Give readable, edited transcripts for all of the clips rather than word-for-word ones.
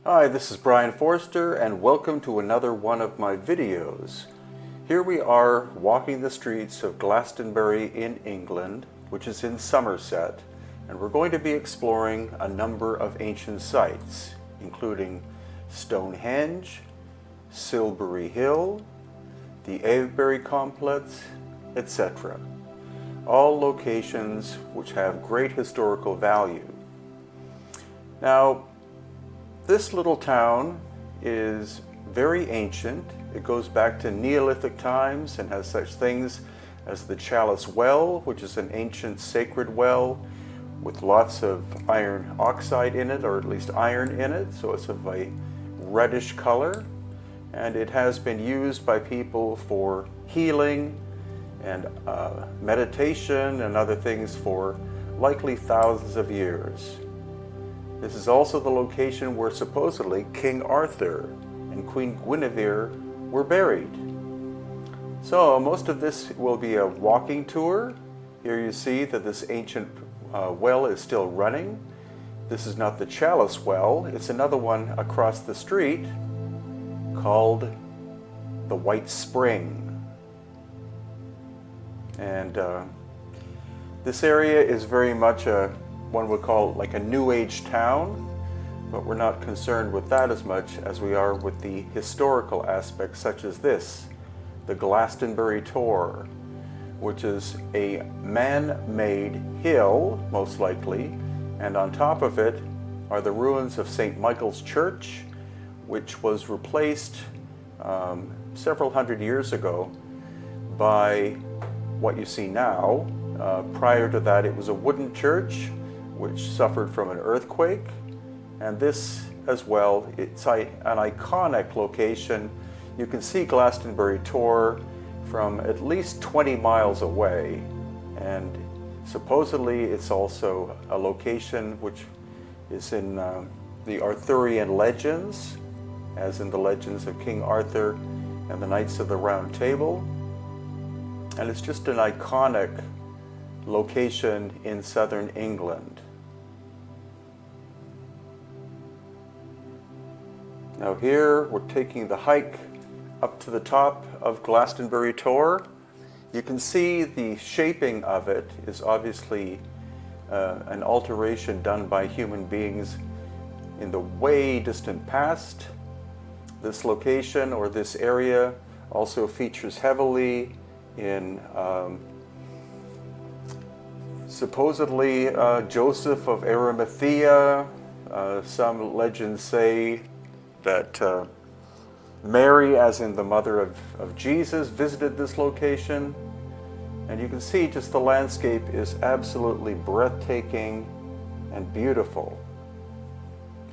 Hi, this is Brien Foerster and welcome to another one of my videos. Here we are walking the streets of Glastonbury in England, which is in Somerset, and we're going to be exploring a number of ancient sites, including Stonehenge, Silbury Hill, the Avebury Complex, etc. All locations which have great historical value. Now, this little town is very ancient. It goes back to Neolithic times and has such things as the Chalice Well, which is an ancient sacred well with lots of iron oxide in it, or at least iron in it, so it's of a reddish color. And it has been used by people for healing and meditation and other things for likely thousands of years. This is also the location where supposedly King Arthur and Queen Guinevere were buried. So most of this will be a walking tour. Here you see that this ancient well is still running. This is not the Chalice Well, it's another one across the street called the White Spring. And this area is very much one would call like a New Age town, but we're not concerned with that as much as we are with the historical aspects such as this, the Glastonbury Tor, which is a man-made hill, most likely, and on top of it are the ruins of St. Michael's Church, which was replaced several hundred years ago by what you see now. Prior to that, it was a wooden church which suffered from an earthquake, and this as well, it's an iconic location. You can see Glastonbury Tor from at least 20 miles away, and supposedly it's also a location which is in the Arthurian legends, as in the legends of King Arthur and the Knights of the Round Table, and it's just an iconic location in southern England. Now here we're taking the hike up to the top of Glastonbury Tor. You can see the shaping of it is obviously an alteration done by human beings in the way distant past. This location or this area also features heavily in supposedly Joseph of Arimathea. Some legends say that Mary, as in the mother of Jesus, visited this location. And you can see just the landscape is absolutely breathtaking and beautiful.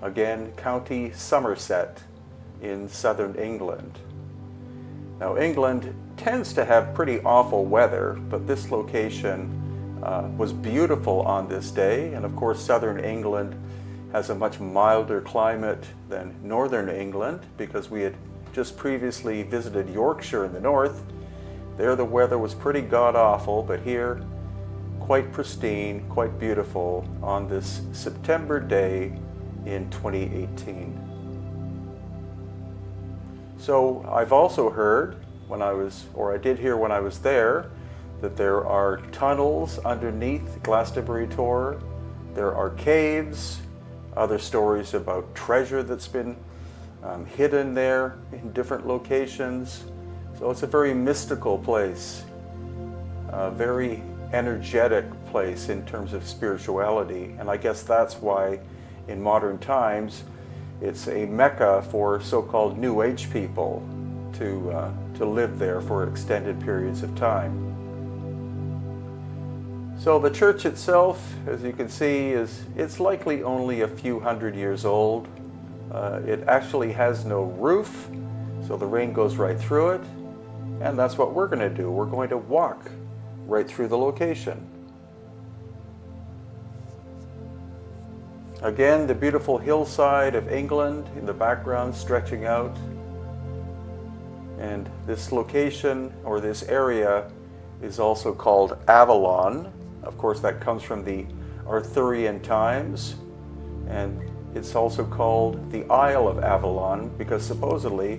Again, County Somerset in southern England. Now, England tends to have pretty awful weather, but this location was beautiful on this day. And of course, southern England has a much milder climate than northern England, because we had just previously visited Yorkshire in the north. There the weather was pretty god-awful, but here quite pristine, quite beautiful on this September day in 2018. So I've also heard I did hear when I was there, that there are tunnels underneath Glastonbury Tor. There are caves, other stories about treasure that's been hidden there in different locations. So it's a very mystical place, a very energetic place in terms of spirituality. And I guess that's why in modern times it's a mecca for so-called New Age people to live there for extended periods of time. So the church itself, as you can see, it's likely only a few hundred years old. It actually has no roof, so the rain goes right through it. And that's what we're going to do. We're going to walk right through the location. Again, the beautiful hillside of England in the background stretching out. And this location, or this area, is also called Avalon. Of course, that comes from the Arthurian times. And It's also called the Isle of Avalon because supposedly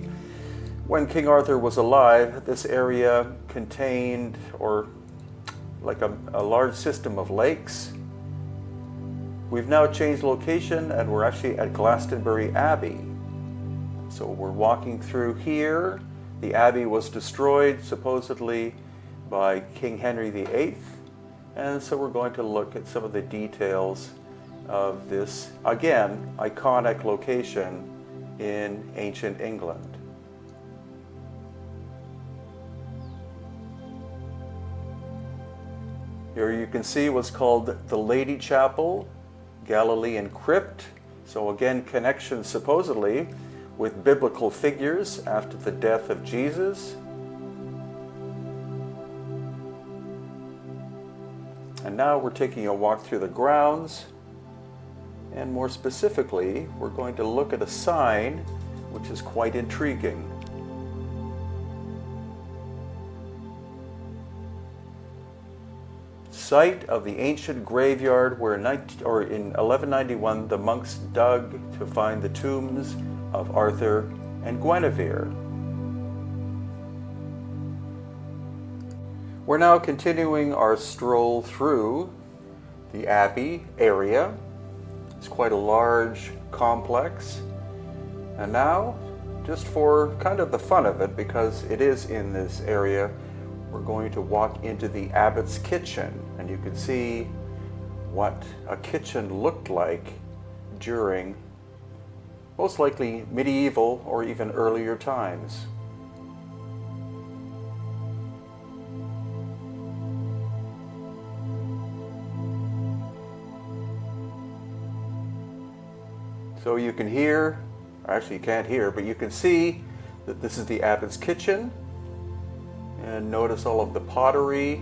when King Arthur was alive, this area contained like a large system of lakes. We've now changed location and we're actually at Glastonbury Abbey. So we're walking through here. The abbey was destroyed supposedly by King Henry VIII. And so we're going to look at some of the details of this, again, iconic location in ancient England. Here you can see what's called the Lady Chapel, Galilean Crypt. So again, connection supposedly with biblical figures after the death of Jesus. And now we're taking a walk through the grounds, and more specifically, we're going to look at a sign which is quite intriguing. Site of the ancient graveyard where in 1191 the monks dug to find the tombs of Arthur and Guinevere. We're now continuing our stroll through the Abbey area. It's quite a large complex. And now, just for kind of the fun of it, because it is in this area, we're going to walk into the abbot's kitchen, and you can see what a kitchen looked like during most likely medieval or even earlier times. So you can hear, actually you can't hear, but you can see that this is the abbot's kitchen. And notice all of the pottery.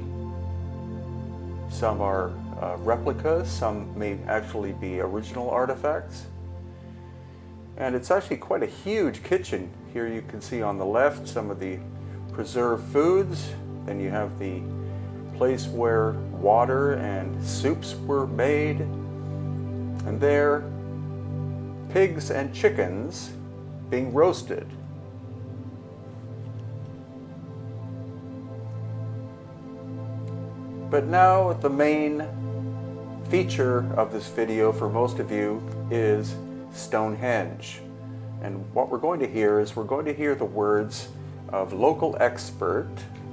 Some are replicas, some may actually be original artifacts. And it's actually quite a huge kitchen. Here you can see on the left some of the preserved foods. Then you have the place where water and soups were made. And there, pigs and chickens being roasted. But now the main feature of this video for most of you is Stonehenge. And what we're going to hear is we're going to hear the words of local expert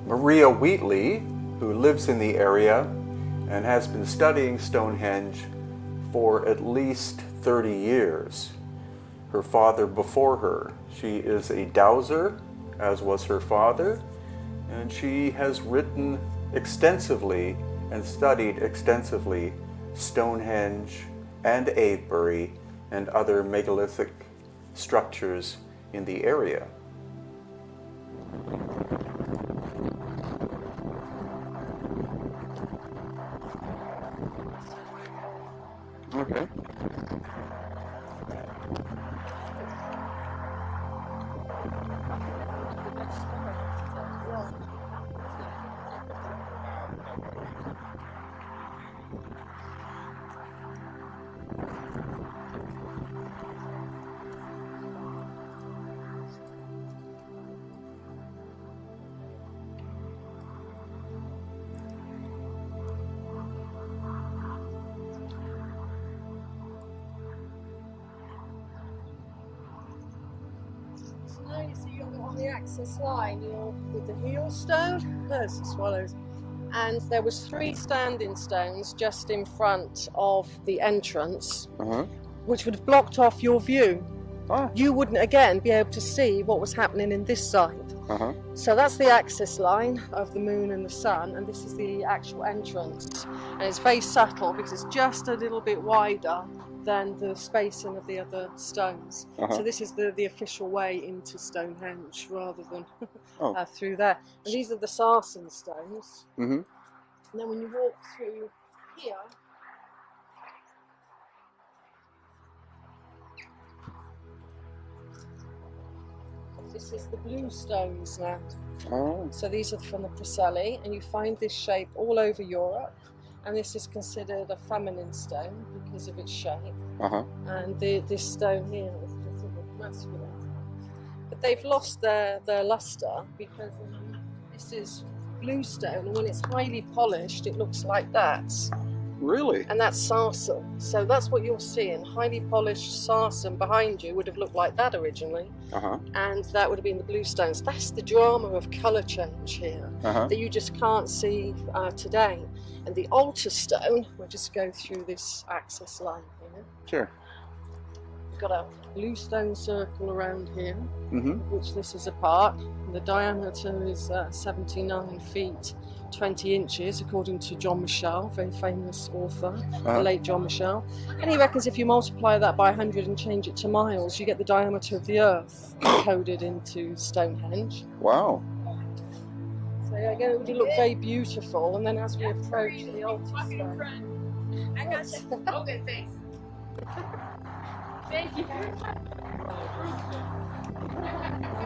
Maria Wheatley, who lives in the area and has been studying Stonehenge for at least 30 years. Her father before her. She is a dowser, as was her father, and she has written extensively and studied extensively Stonehenge and Avebury and other megalithic structures in the area. Okay. You see you're on the axis line, you're with the heel stone, there's the swallows, and there was 3 standing stones just in front of the entrance, which would have blocked off your view. You wouldn't again be able to see what was happening in this side. So that's the axis line of the moon and the sun, and this is the actual entrance, and it's very subtle because it's just a little bit wider than the spacing of the other stones. So this is the official way into Stonehenge rather than through there. And these are the sarsen stones. And then when you walk through here, this is the blue stones now. So these are from the Preseli, and you find this shape all over Europe. And this is considered a feminine stone because of its shape. And this stone here is just masculine. But they've lost their luster because this is bluestone, and when it's highly polished, it looks like that. Really? And that's sarsen. So that's what you're seeing. Highly polished sarsen behind you would have looked like that originally. And that would have been the bluestones. That's the drama of colour change here that you just can't see today. And the altar stone, we'll just go through this axis line here. Sure. We've got a bluestone circle around here, which this is a part. The diameter is 79 feet 20 inches, according to John Michell, very famous author, the late John Michell. And he reckons if you multiply that by 100 and change it to miles, you get the diameter of the Earth coded into Stonehenge. Wow. So yeah, again, it would look very beautiful. And then as we approach the altar stone, I got that. Okay, thanks. Thank you.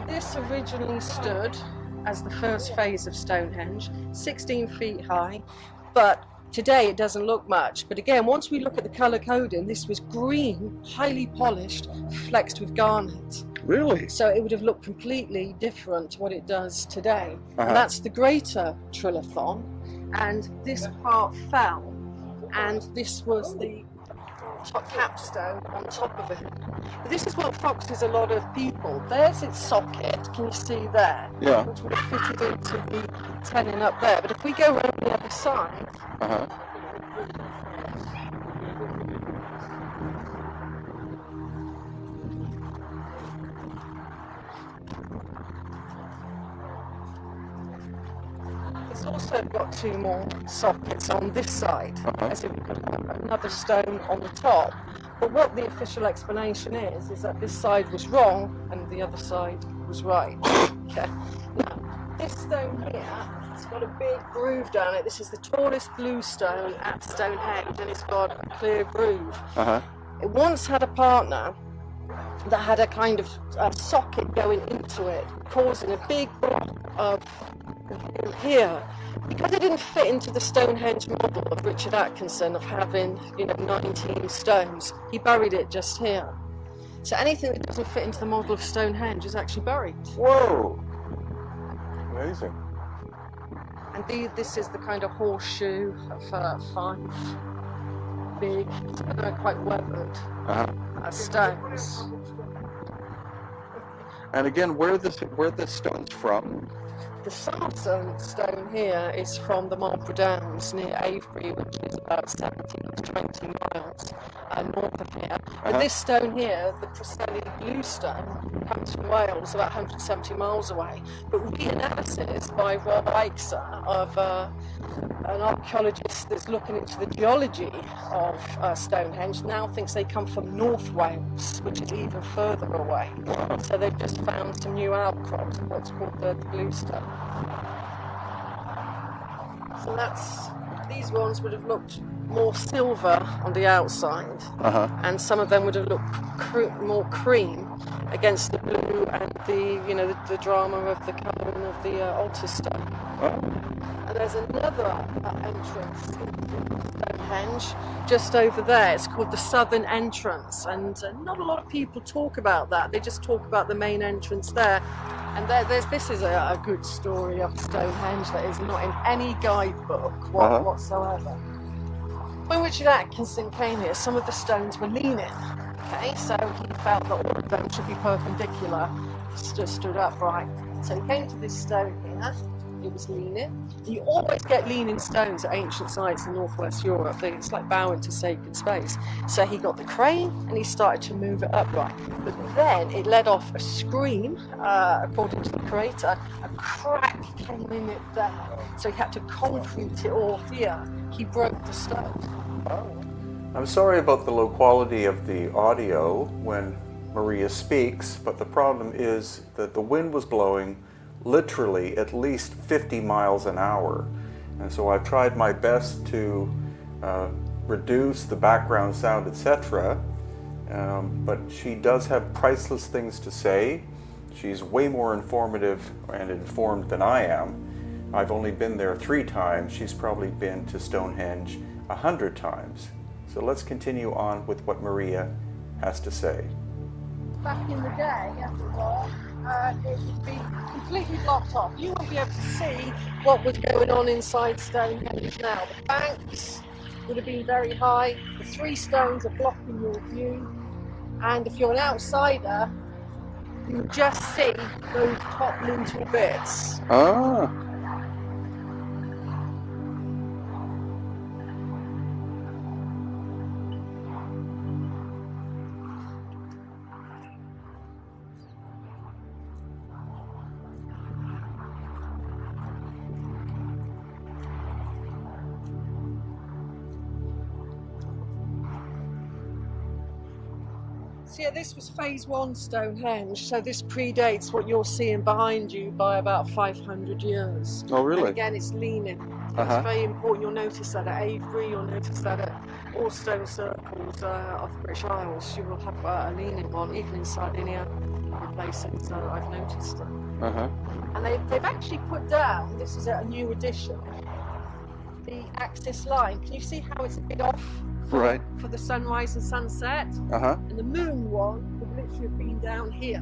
this originally stood as the first phase of Stonehenge, 16 feet high, but today it doesn't look much. But again, once we look at the colour coding, this was green, highly polished, flexed with garnet. Really? So it would have looked completely different to what it does today. And that's the greater trilithon, and this part fell, and this was the top capstone on top of it. But this is what foxes a lot of people. There's its socket, can you see there? Yeah. Which would have fitted into the tenon up there. But if we go around the other side, it's also got two more sockets on this side, as if we could have another stone on the top. But what the official explanation is that this side was wrong and the other side was right. Okay. Now, this stone here, it's got a big groove down it. This is the tallest blue stone at Stonehenge, and it's got a clear groove. It once had a partner that had a kind of socket going into it, causing a big block of here. Because it didn't fit into the Stonehenge model of Richard Atkinson of having, 19 stones, he buried it just here. So anything that doesn't fit into the model of Stonehenge is actually buried. Whoa! Amazing. And this is the kind of horseshoe of 5 big, quite weathered stones. And again, where the stones from? The sarsen stone here is from the Marlborough Downs near Avebury, which is about 17 to 20 miles north of here. But this stone here, the Preseli blue stone, comes from Wales, about 170 miles away. But reanalysis by Rob Aixer, of an archaeologist that's looking into the geology of Stonehenge, now thinks they come from North Wales, which is even further away. So they've just found some new outcrops of what's called the blue stone. So these ones would have looked more silver on the outside, and some of them would have looked more cream against the blue and the drama of the colouring of the altar stone. And there's another entrance into Stonehenge just over there. It's called the southern entrance, and not a lot of people talk about that. They just talk about the main entrance there. And this is a good story of Stonehenge that is not in any guidebook whatsoever. When Richard Atkinson came here, some of the stones were leaning. Okay, so he felt that all of them should be perpendicular, stood upright. So he came to this stone here. It was leaning. You always get leaning stones at ancient sites in northwest Europe. It's like bowing to sacred space. So he got the crane and he started to move it upright. But then it let off a scream, according to the creator. A crack came in it there. So he had to concrete it all here. He broke the stone. I'm sorry about the low quality of the audio when Maria speaks, but the problem is that the wind was blowing literally at least 50 miles an hour. And so I've tried my best to reduce the background sound, etc. But she does have priceless things to say. She's way more informative and informed than I am. I've only been there 3 times. She's probably been to Stonehenge 100 times. So let's continue on with what Maria has to say. Back in the day, everyone, it would be completely blocked off. You wouldn't be able to see what was going on inside Stonehenge now. The banks would have been very high. The three stones are blocking your view. And if you're an outsider, you just see those top lintel bits. Ah. So yeah, this was phase one Stonehenge, so this predates what you're seeing behind you by about 500 years. Oh, really? And again, it's leaning. It's very important. You'll notice that at Avebury, you'll notice that at all stone circles of the British Isles, you will have a leaning one, even in Sardinia, other places I've noticed it. And they've actually put down, this is a new addition, the axis line. Can you see how it's a bit off? Right. For the sunrise and sunset. And the moon one would literally have been down here,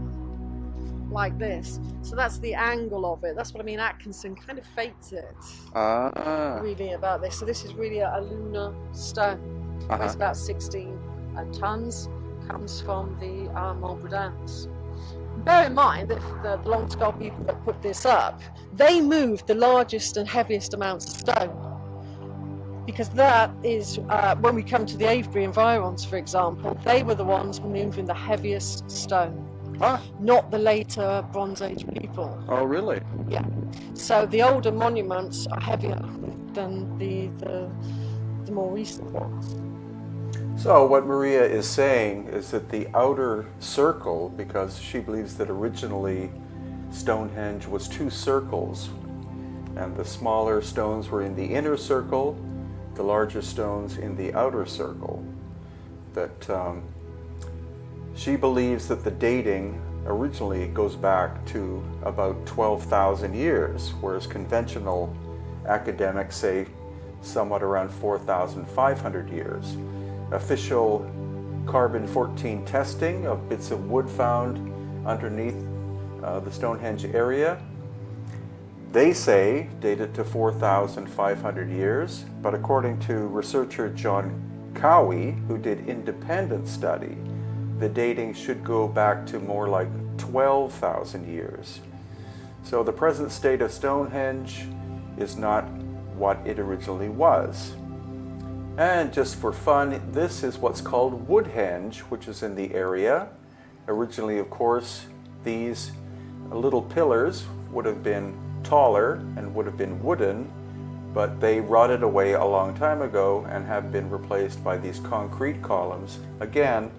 like this. So that's the angle of it. That's what I mean. Atkinson kind of faked it. Really about this. So this is really a lunar stone. It's about 16 tons. Comes from the Marlborough Downs. Bear in mind that the long skull people that put this up, they moved the largest and heaviest amounts of stone. Because that is, when we come to the Avebury environs, for example, they were the ones moving the heaviest stone, not the later Bronze Age people. Oh, really? Yeah. So the older monuments are heavier than the more recent ones. So what Maria is saying is that the outer circle, because she believes that originally Stonehenge was two circles, and the smaller stones were in the inner circle, the larger stones in the outer circle, that she believes that the dating originally goes back to about 12,000 years, whereas conventional academics say somewhat around 4,500 years. Official carbon-14 testing of bits of wood found underneath the Stonehenge area, they say date it to 4,500 years, but according to researcher John Cowie, who did independent study, the dating should go back to more like 12,000 years. So the present state of Stonehenge is not what it originally was. And just for fun, this is what's called Woodhenge, which is in the area. Originally, of course, these little pillars would have been taller and would have been wooden, but they rotted away a long time ago and have been replaced by these concrete columns. Again,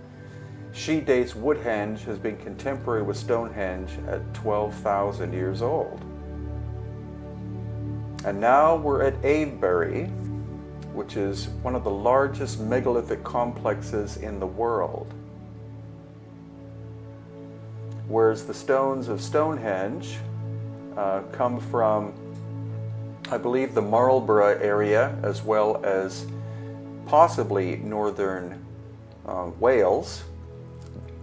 she dates Woodhenge as being contemporary with Stonehenge at 12,000 years old. And now we're at Avebury, which is one of the largest megalithic complexes in the world. Whereas the stones of Stonehenge come from, I believe, the Marlborough area, as well as possibly northern Wales.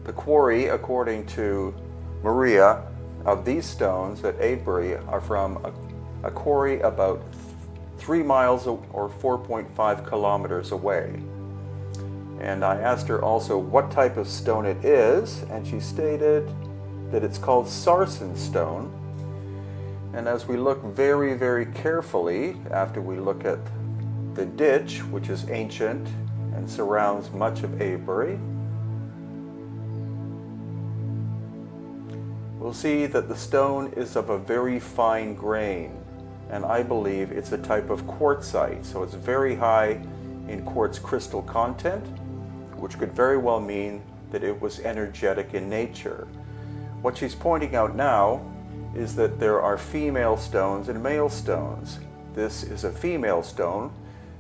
The quarry, according to Maria, of these stones at Avebury are from a quarry about 3 miles or 4.5 kilometers away. And I asked her also what type of stone it is, and she stated that it's called sarsen stone. And as we look very, very carefully, after we look at the ditch, which is ancient and surrounds much of Avebury, we'll see that the stone is of a very fine grain, and I believe it's a type of quartzite, so it's very high in quartz crystal content, which could very well mean that it was energetic in nature. What she's pointing out now is that there are female stones and male stones. This is a female stone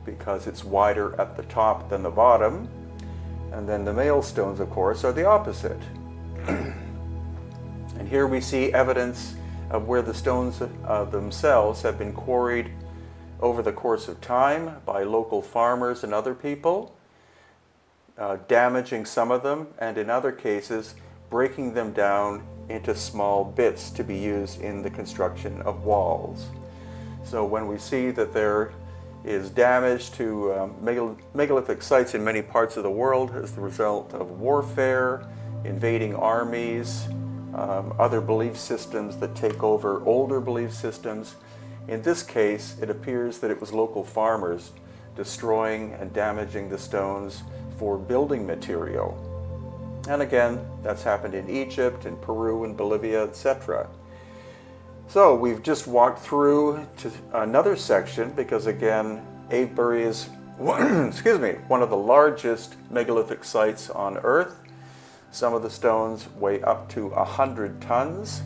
because it's wider at the top than the bottom, and then the male stones, of course, are the opposite. And here we see evidence of where the stones themselves have been quarried over the course of time by local farmers and other people. damaging some of them, and in other cases breaking them down into small bits to be used in the construction of walls. So when we see that there is damage to megalithic sites in many parts of the world as the result of warfare, invading armies, other belief systems that take over older belief systems, in this case it appears that it was local farmers destroying and damaging the stones for building material. And again, that's happened in Egypt, in Peru, in Bolivia, etc. So we've just walked through to another section because again, Avebury is excuse me, one of the largest megalithic sites on Earth. Some of the stones weigh up to 100 tons.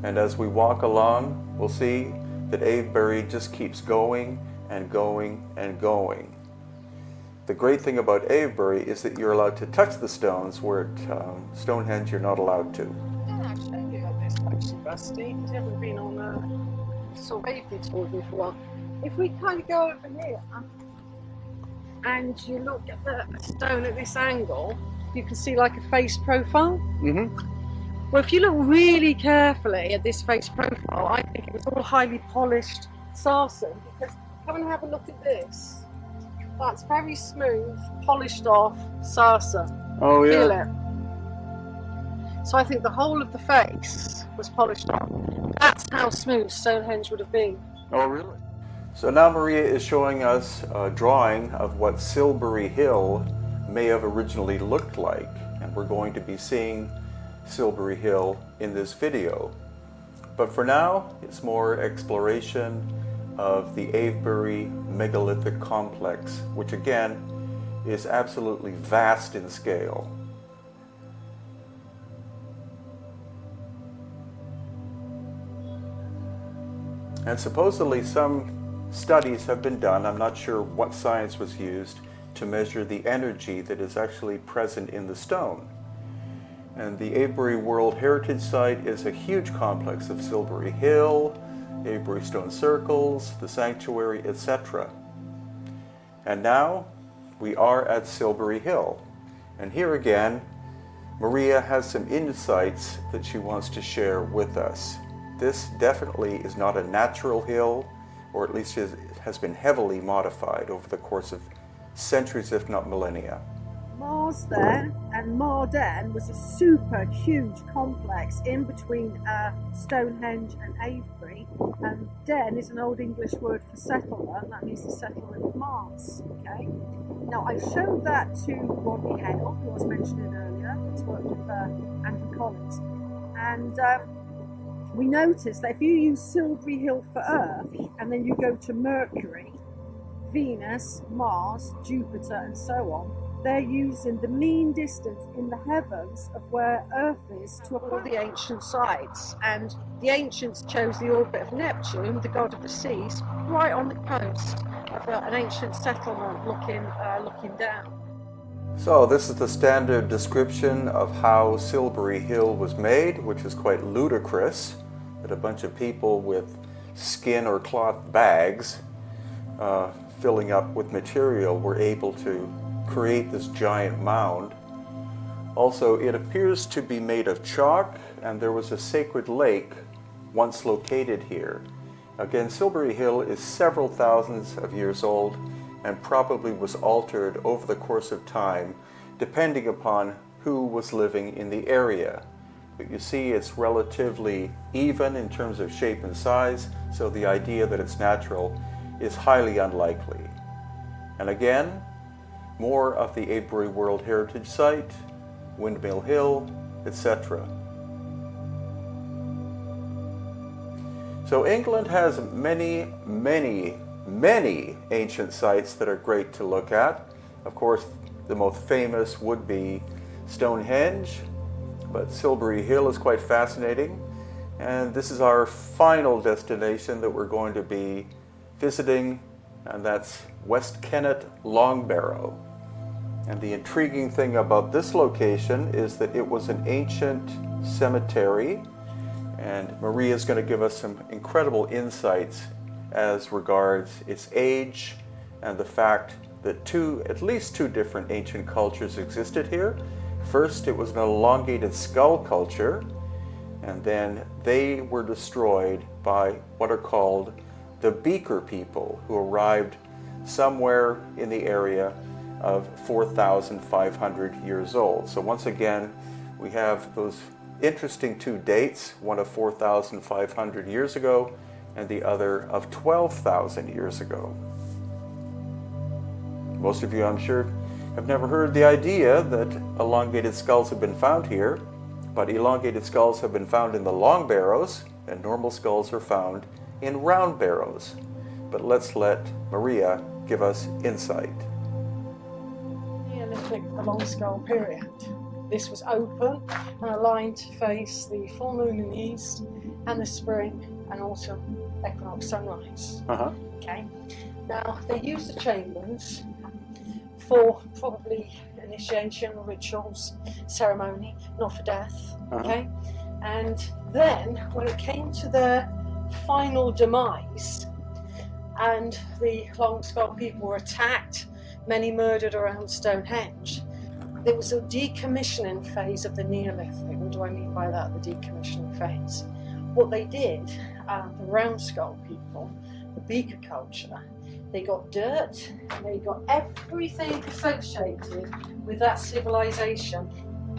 And as we walk along, we'll see that Avebury just keeps going and going and going. The great thing about Avebury is that you're allowed to touch the stones, where at Stonehenge you're not allowed to. Yeah, actually, yeah, this actually rusty. You haven't been on a sort of Avebury tour before. If we kind of go over here and you look at the stone at this angle, you can see like a face profile. Well, if you look really carefully at this face profile, I think it was all highly polished sarsen, because come and have a look at this. That's very smooth, polished off sarsen. Oh yeah. Feel it? So I think the whole of the face was polished off. That's how smooth Stonehenge would have been. Oh really? So now Maria is showing us a drawing of what Silbury Hill may have originally looked like, and we're going to be seeing Silbury Hill in this video. But for now, it's more exploration of the Avebury megalithic complex, which again is absolutely vast in scale. And supposedly some studies have been done, I'm not sure what science was used, to measure the energy that is actually present in the stone. And the Avebury World Heritage Site is a huge complex of Silbury Hill, Avebury Stone Circles, the sanctuary, etc. And now we are at Silbury Hill. And here again, Maria has some insights that she wants to share with us. This definitely is not a natural hill, or at least it has been heavily modified over the course of centuries, if not millennia. Marsden and Marden was a super huge complex in between Stonehenge and Avebury, and Den is an Old English word for settler, and that means the settlement of Mars. Okay. Now I showed that to Rodney Hale, who I was mentioning earlier, who's worked with Andrew Collins, and we noticed that if you use Silbury Hill for Earth, and then you go to Mercury, Venus, Mars, Jupiter, and so on, they're using the mean distance in the heavens of where Earth is to all the ancient sites. And the ancients chose the orbit of Neptune, the god of the seas, right on the coast of an ancient settlement looking down. So this is the standard description of how Silbury Hill was made, which is quite ludicrous, that a bunch of people with skin or cloth bags filling up with material were able to create this giant mound. Also, it appears to be made of chalk, and there was a sacred lake once located here. Again, Silbury Hill is several thousands of years old and probably was altered over the course of time depending upon who was living in the area. But you see it's relatively even in terms of shape and size, so the idea that it's natural is highly unlikely. And again, more of the Avebury World Heritage Site, Windmill Hill, etc. So England has many, many, many ancient sites that are great to look at. Of course, the most famous would be Stonehenge, but Silbury Hill is quite fascinating. And this is our final destination that we're going to be visiting, and that's West Kennet Longbarrow. And the intriguing thing about this location is that it was an ancient cemetery, and Maria is going to give us some incredible insights as regards its age and the fact that at least two different ancient cultures existed here. First, it was an elongated skull culture, and then they were destroyed by what are called the Beaker people, who arrived somewhere in the area of 4,500 years old. So once again, we have those interesting two dates, one of 4,500 years ago and the other of 12,000 years ago. Most of you, I'm sure, have never heard the idea that elongated skulls have been found here, but elongated skulls have been found in the long barrows, and normal skulls are found in round barrows. But let's let Maria give us insight. Neolithic, the long skull period. This was open and aligned to face the full moon in the east and the spring and autumn equinox sunrise. Okay. Now they used the chambers for probably initiation, rituals, ceremony, not for death. Okay. And then when it came to their final demise and the long skull people were attacked, many murdered around Stonehenge, there was a decommissioning phase of the Neolithic. What do I mean by that, the decommissioning phase? What they did, the round skull people, the Beaker culture, they got dirt, they got everything associated with that civilization,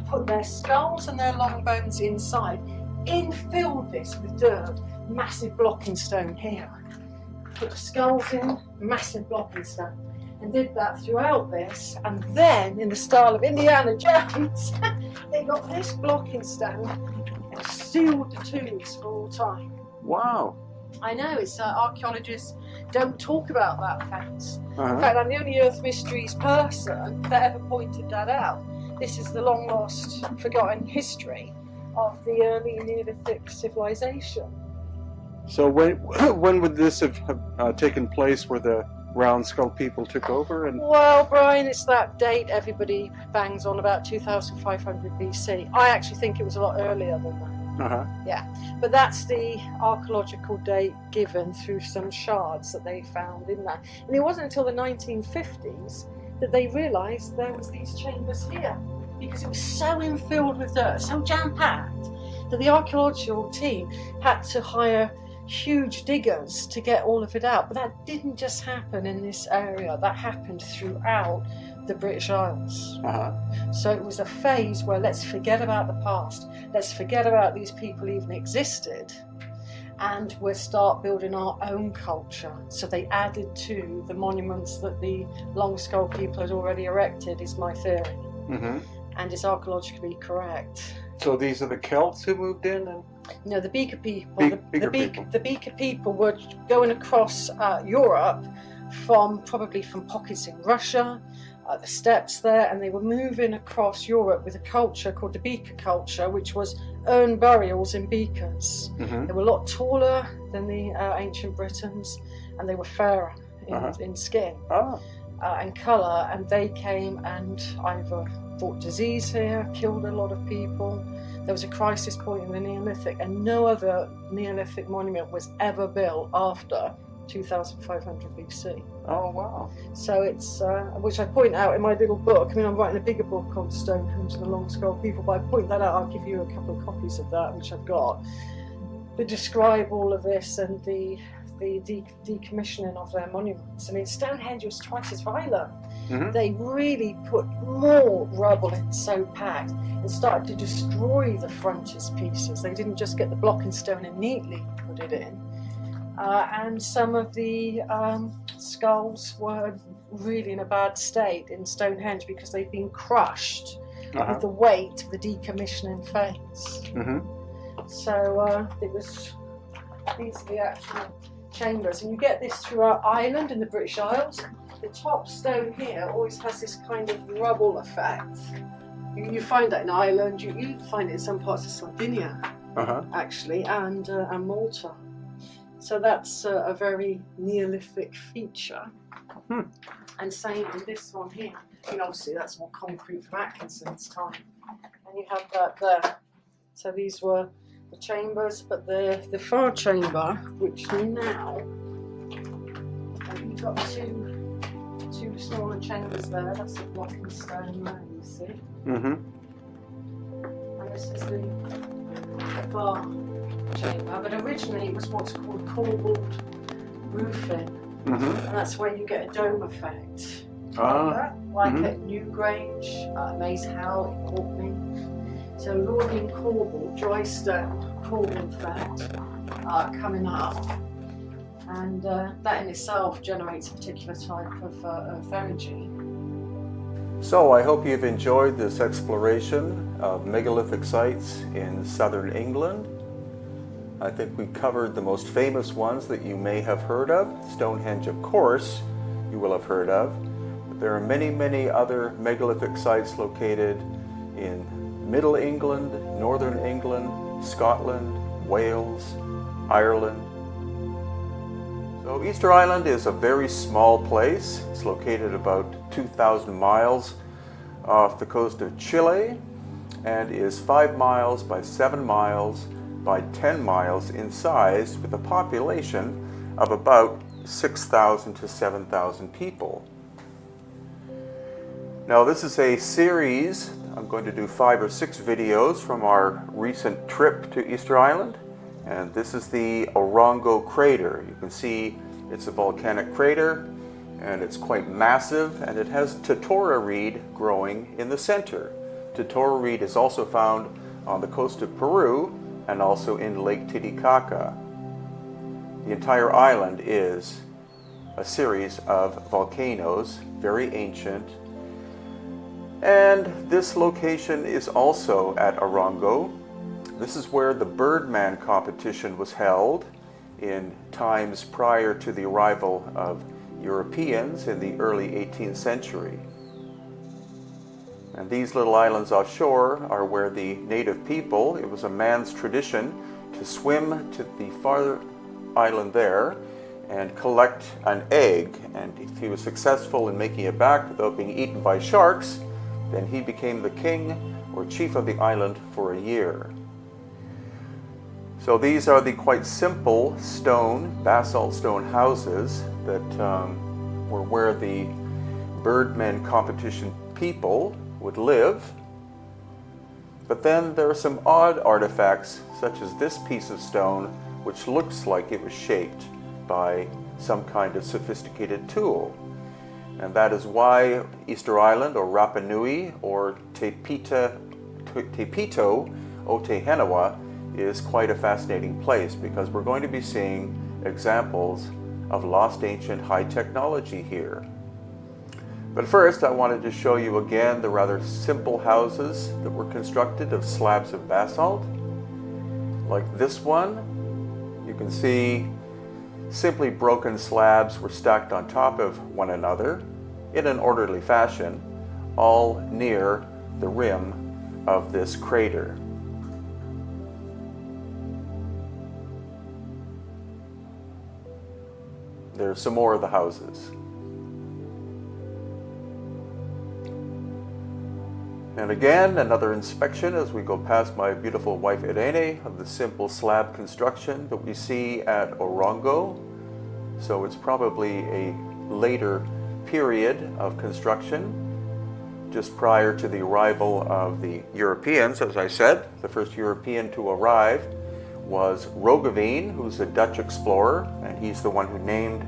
put their skulls and their long bones inside, infilled this with dirt, massive blocking stone here. Put the skulls in, massive blocking stone, and did that throughout this. And then, in the style of Indiana Jones, they got this blocking stone and sealed the tombs for all time. Wow. I know, it's archaeologists don't talk about that fact. In fact, I'm the only Earth Mysteries person that ever pointed that out. This is the long lost, forgotten history of the early Neolithic civilization. So when would this have taken place, where the round skull people took over? And well, Brian, it's that date everybody bangs on about, 2500 BC. I actually think it was a lot earlier than that. Yeah, but that's the archaeological date given through some shards that they found in that. And it wasn't until the 1950s that they realised there was these chambers here, because it was so infilled with dirt, so jam-packed, that the archaeological team had to hire huge diggers to get all of it out. But that didn't just happen in this area, that happened throughout the British Isles. So it was a phase where let's forget about the past, let's forget about these people even existed, and we'll start building our own culture. So they added to the monuments that the long skull people had already erected, is my theory. And it's archaeologically correct. So these are the Celts who moved in? And no, the Beaker people. People. The Beaker people were going across Europe probably from pockets in Russia, the steppes there, and they were moving across Europe with a culture called the Beaker culture, which was urn burials in beakers. They were a lot taller than the ancient Britons, and they were fairer in skin and colour, and they came and either brought disease here, killed a lot of people. There was a crisis point in the Neolithic, and no other Neolithic monument was ever built after 2500 BC. Oh, wow. So it's, which I point out in my little book. I mean, I'm writing a bigger book called Stonehenge and the Long Skull People, but I point that out. I'll give you a couple of copies of that, which I've got, that describe all of this and the decommissioning of their monuments. I mean, Stonehenge was twice as violent. They really put more rubble in, so packed, and started to destroy the frontispieces. They didn't just get the blocking stone and neatly put it in. And some of the skulls were really in a bad state in Stonehenge because they'd been crushed with the weight of the decommissioning phase. So these are the actual chambers, and you get this throughout Ireland and the British Isles. The top stone here always has this kind of rubble effect. You find that in Ireland, you find it in some parts of Sardinia, actually, and Malta. So that's a very Neolithic feature. And same in this one here. I mean, obviously that's more concrete from Atkinson's time. And you have that there. So these were the chambers, but the far chamber, which now, you've got two two smaller chambers there. That's a block and stone there, you see. Mm-hmm. And this is the bar chamber. But originally it was what's called corbelled roofing. Mm-hmm. And that's where you get a dome effect. Ah. Like Mhm. at Newgrange, Maze Howe in Orkney. So Lordian corbel, dry stone corbel effect coming up. And that in itself generates a particular type of energy. So I hope you've enjoyed this exploration of megalithic sites in southern England. I think we covered the most famous ones that you may have heard of. Stonehenge, of course, you will have heard of. But there are many, many other megalithic sites located in Middle England, Northern England, Scotland, Wales, Ireland. So Easter Island is a very small place. It's located about 2,000 miles off the coast of Chile and is 5 miles by 7 miles by 10 miles in size, with a population of about 6,000 to 7,000 people. Now this is a series. I'm going to do 5 or 6 videos from our recent trip to Easter Island. And this is the Orongo crater. You can see it's a volcanic crater and it's quite massive, and it has totora reed growing in the center. Totora reed is also found on the coast of Peru and also in Lake Titicaca. The entire island is a series of volcanoes, very ancient. And this location is also at Orongo. This is where the Birdman competition was held in times prior to the arrival of Europeans in the early 18th century. And these little islands offshore are where the native people, it was a man's tradition to swim to the farther island there and collect an egg. And if he was successful in making it back without being eaten by sharks, then he became the king or chief of the island for a year. So these are the quite simple stone, basalt stone houses that were where the Birdmen competition people would live. But then there are some odd artifacts, such as this piece of stone, which looks like it was shaped by some kind of sophisticated tool. And that is why Easter Island, or Rapa Nui, or Te Pito o Te Henawa is quite a fascinating place, because we're going to be seeing examples of lost ancient high technology here. But first, I wanted to show you again the rather simple houses that were constructed of slabs of basalt. Like this one, you can see simply broken slabs were stacked on top of one another in an orderly fashion, all near the rim of this crater. There's some more of the houses. And again, another inspection as we go past my beautiful wife Irene of the simple slab construction that we see at Orongo. So it's probably a later period of construction, just prior to the arrival of the Europeans. As I said, the first European to arrive was Roggeveen, who's a Dutch explorer, and he's the one who named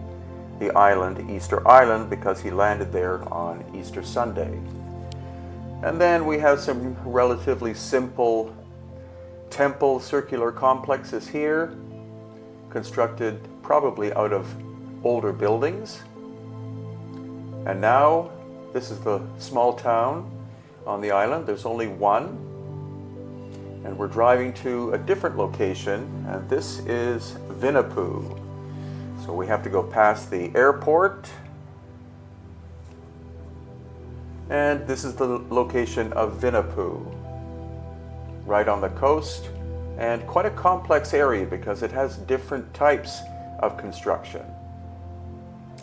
the island Easter Island because he landed there on Easter Sunday. And then we have some relatively simple temple circular complexes here, constructed probably out of older buildings. And now this is the small town on the island. There's only one. And we're driving to a different location, and this is Vinapoo. So we have to go past the airport. And this is the location of Vinapoo, right on the coast, and quite a complex area because it has different types of construction,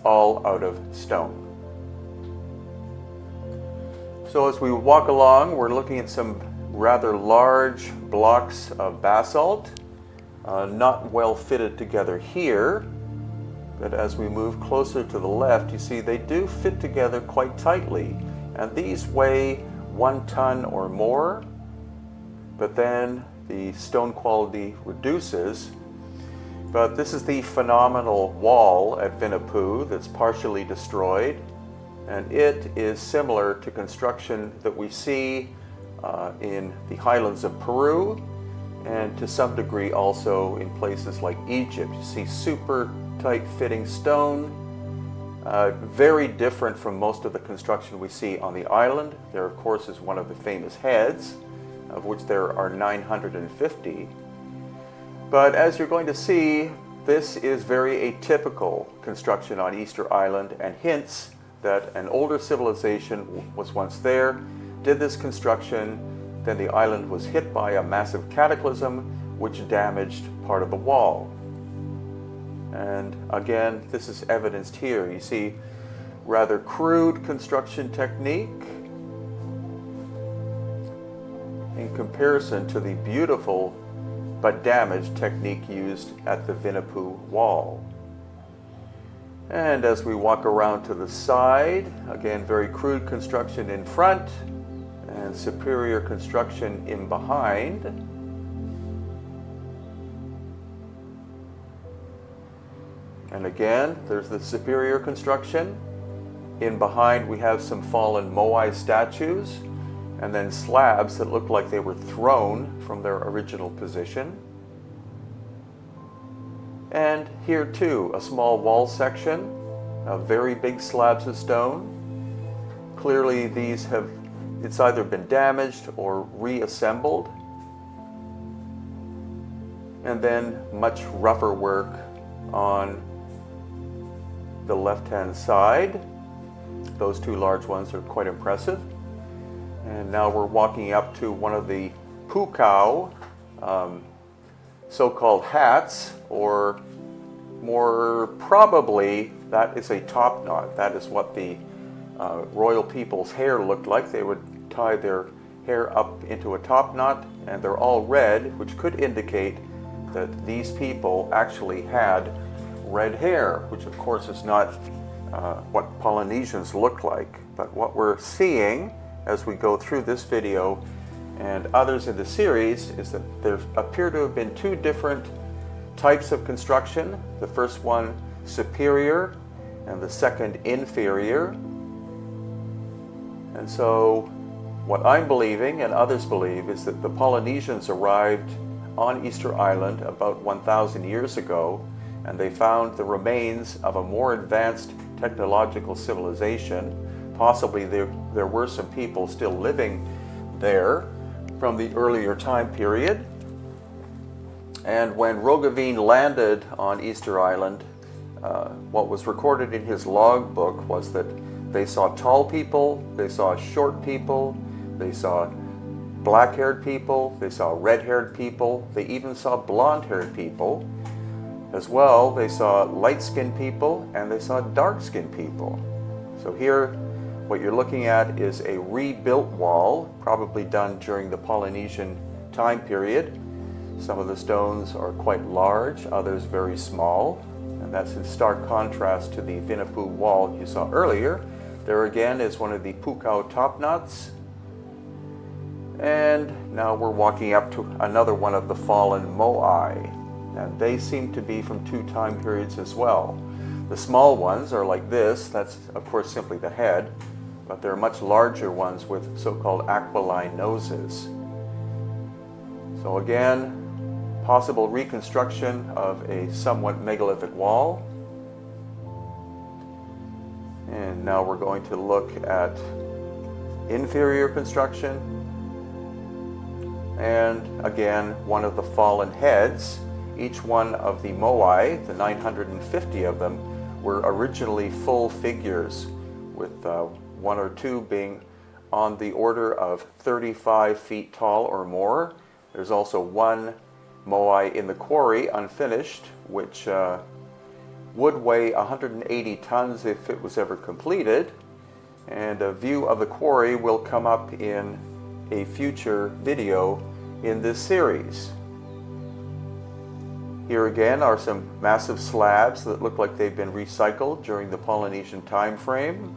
all out of stone. So as we walk along, we're looking at some rather large blocks of basalt, not well fitted together here. But as we move closer to the left, you see they do fit together quite tightly. And these weigh 1 ton or more, but then the stone quality reduces. But this is the phenomenal wall at Vinapoo that's partially destroyed, and it is similar to construction that we see in the highlands of Peru, and to some degree also in places like Egypt. You see super tight fitting stone, very different from most of the construction we see on the island. There of course is one of the famous heads, of which there are 950. But as you're going to see, this is very atypical construction on Easter Island, and hints that an older civilization was once there, did this construction, then the island was hit by a massive cataclysm which damaged part of the wall. And again, this is evidenced here. You see rather crude construction technique in comparison to the beautiful but damaged technique used at the Vinapoo wall. And as we walk around to the side, again, very crude construction in front and superior construction in behind. And again, there's the superior construction. In behind we have some fallen Moai statues, and then slabs that look like they were thrown from their original position. And here too, a small wall section of very big slabs of stone. Clearly these have, it's either been damaged or reassembled. And then much rougher work on the left-hand side. Those two large ones are quite impressive. And now we're walking up to one of the pukao, so-called hats, or more probably that is a top knot. That is what the royal people's hair looked like. They would tie their hair up into a top knot, and they're all red, which could indicate that these people actually had red hair, which of course is not what Polynesians look like. But what we're seeing as we go through this video and others in the series is that there appear to have been two different types of construction. The first one superior and the second inferior. And so what I'm believing and others believe is that the Polynesians arrived on Easter Island about 1,000 years ago, and they found the remains of a more advanced technological civilization. Possibly there were some people still living there from the earlier time period. And when Roggeveen landed on Easter Island, what was recorded in his logbook was that they saw tall people, they saw short people, they saw black-haired people, they saw red-haired people, they even saw blonde-haired people. As well, they saw light-skinned people and they saw dark-skinned people. So here, what you're looking at is a rebuilt wall, probably done during the Polynesian time period. Some of the stones are quite large, others very small, and that's in stark contrast to the Vinapoo wall you saw earlier. There again is one of the pukao top knots. And now we're walking up to another one of the fallen Moai, and they seem to be from two time periods as well. The small ones are like this, that's of course simply the head, but there are much larger ones with so-called aquiline noses. So again, possible reconstruction of a somewhat megalithic wall. And now we're going to look at inferior construction. And again, one of the fallen heads. Each one of the Moai, the 950 of them, were originally full figures, with one or two being on the order of 35 feet tall or more. There's also one Moai in the quarry, unfinished, which would weigh 180 tons if it was ever completed. And a view of the quarry will come up in a future video in this series. Here again are some massive slabs that look like they've been recycled during the Polynesian time frame.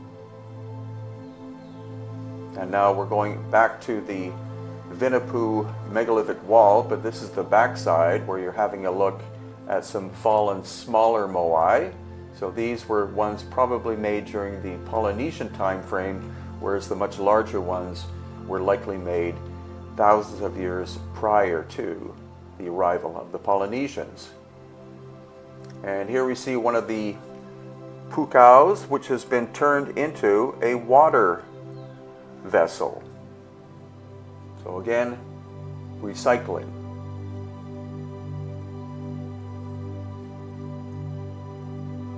And now we're going back to the Vinapu megalithic wall, but this is the backside where you're having a look at some fallen smaller moai. So these were ones probably made during the Polynesian time frame, whereas the much larger ones were likely made thousands of years prior to the arrival of the Polynesians. And here we see one of the pukaus, which has been turned into a water vessel. So again, recycling.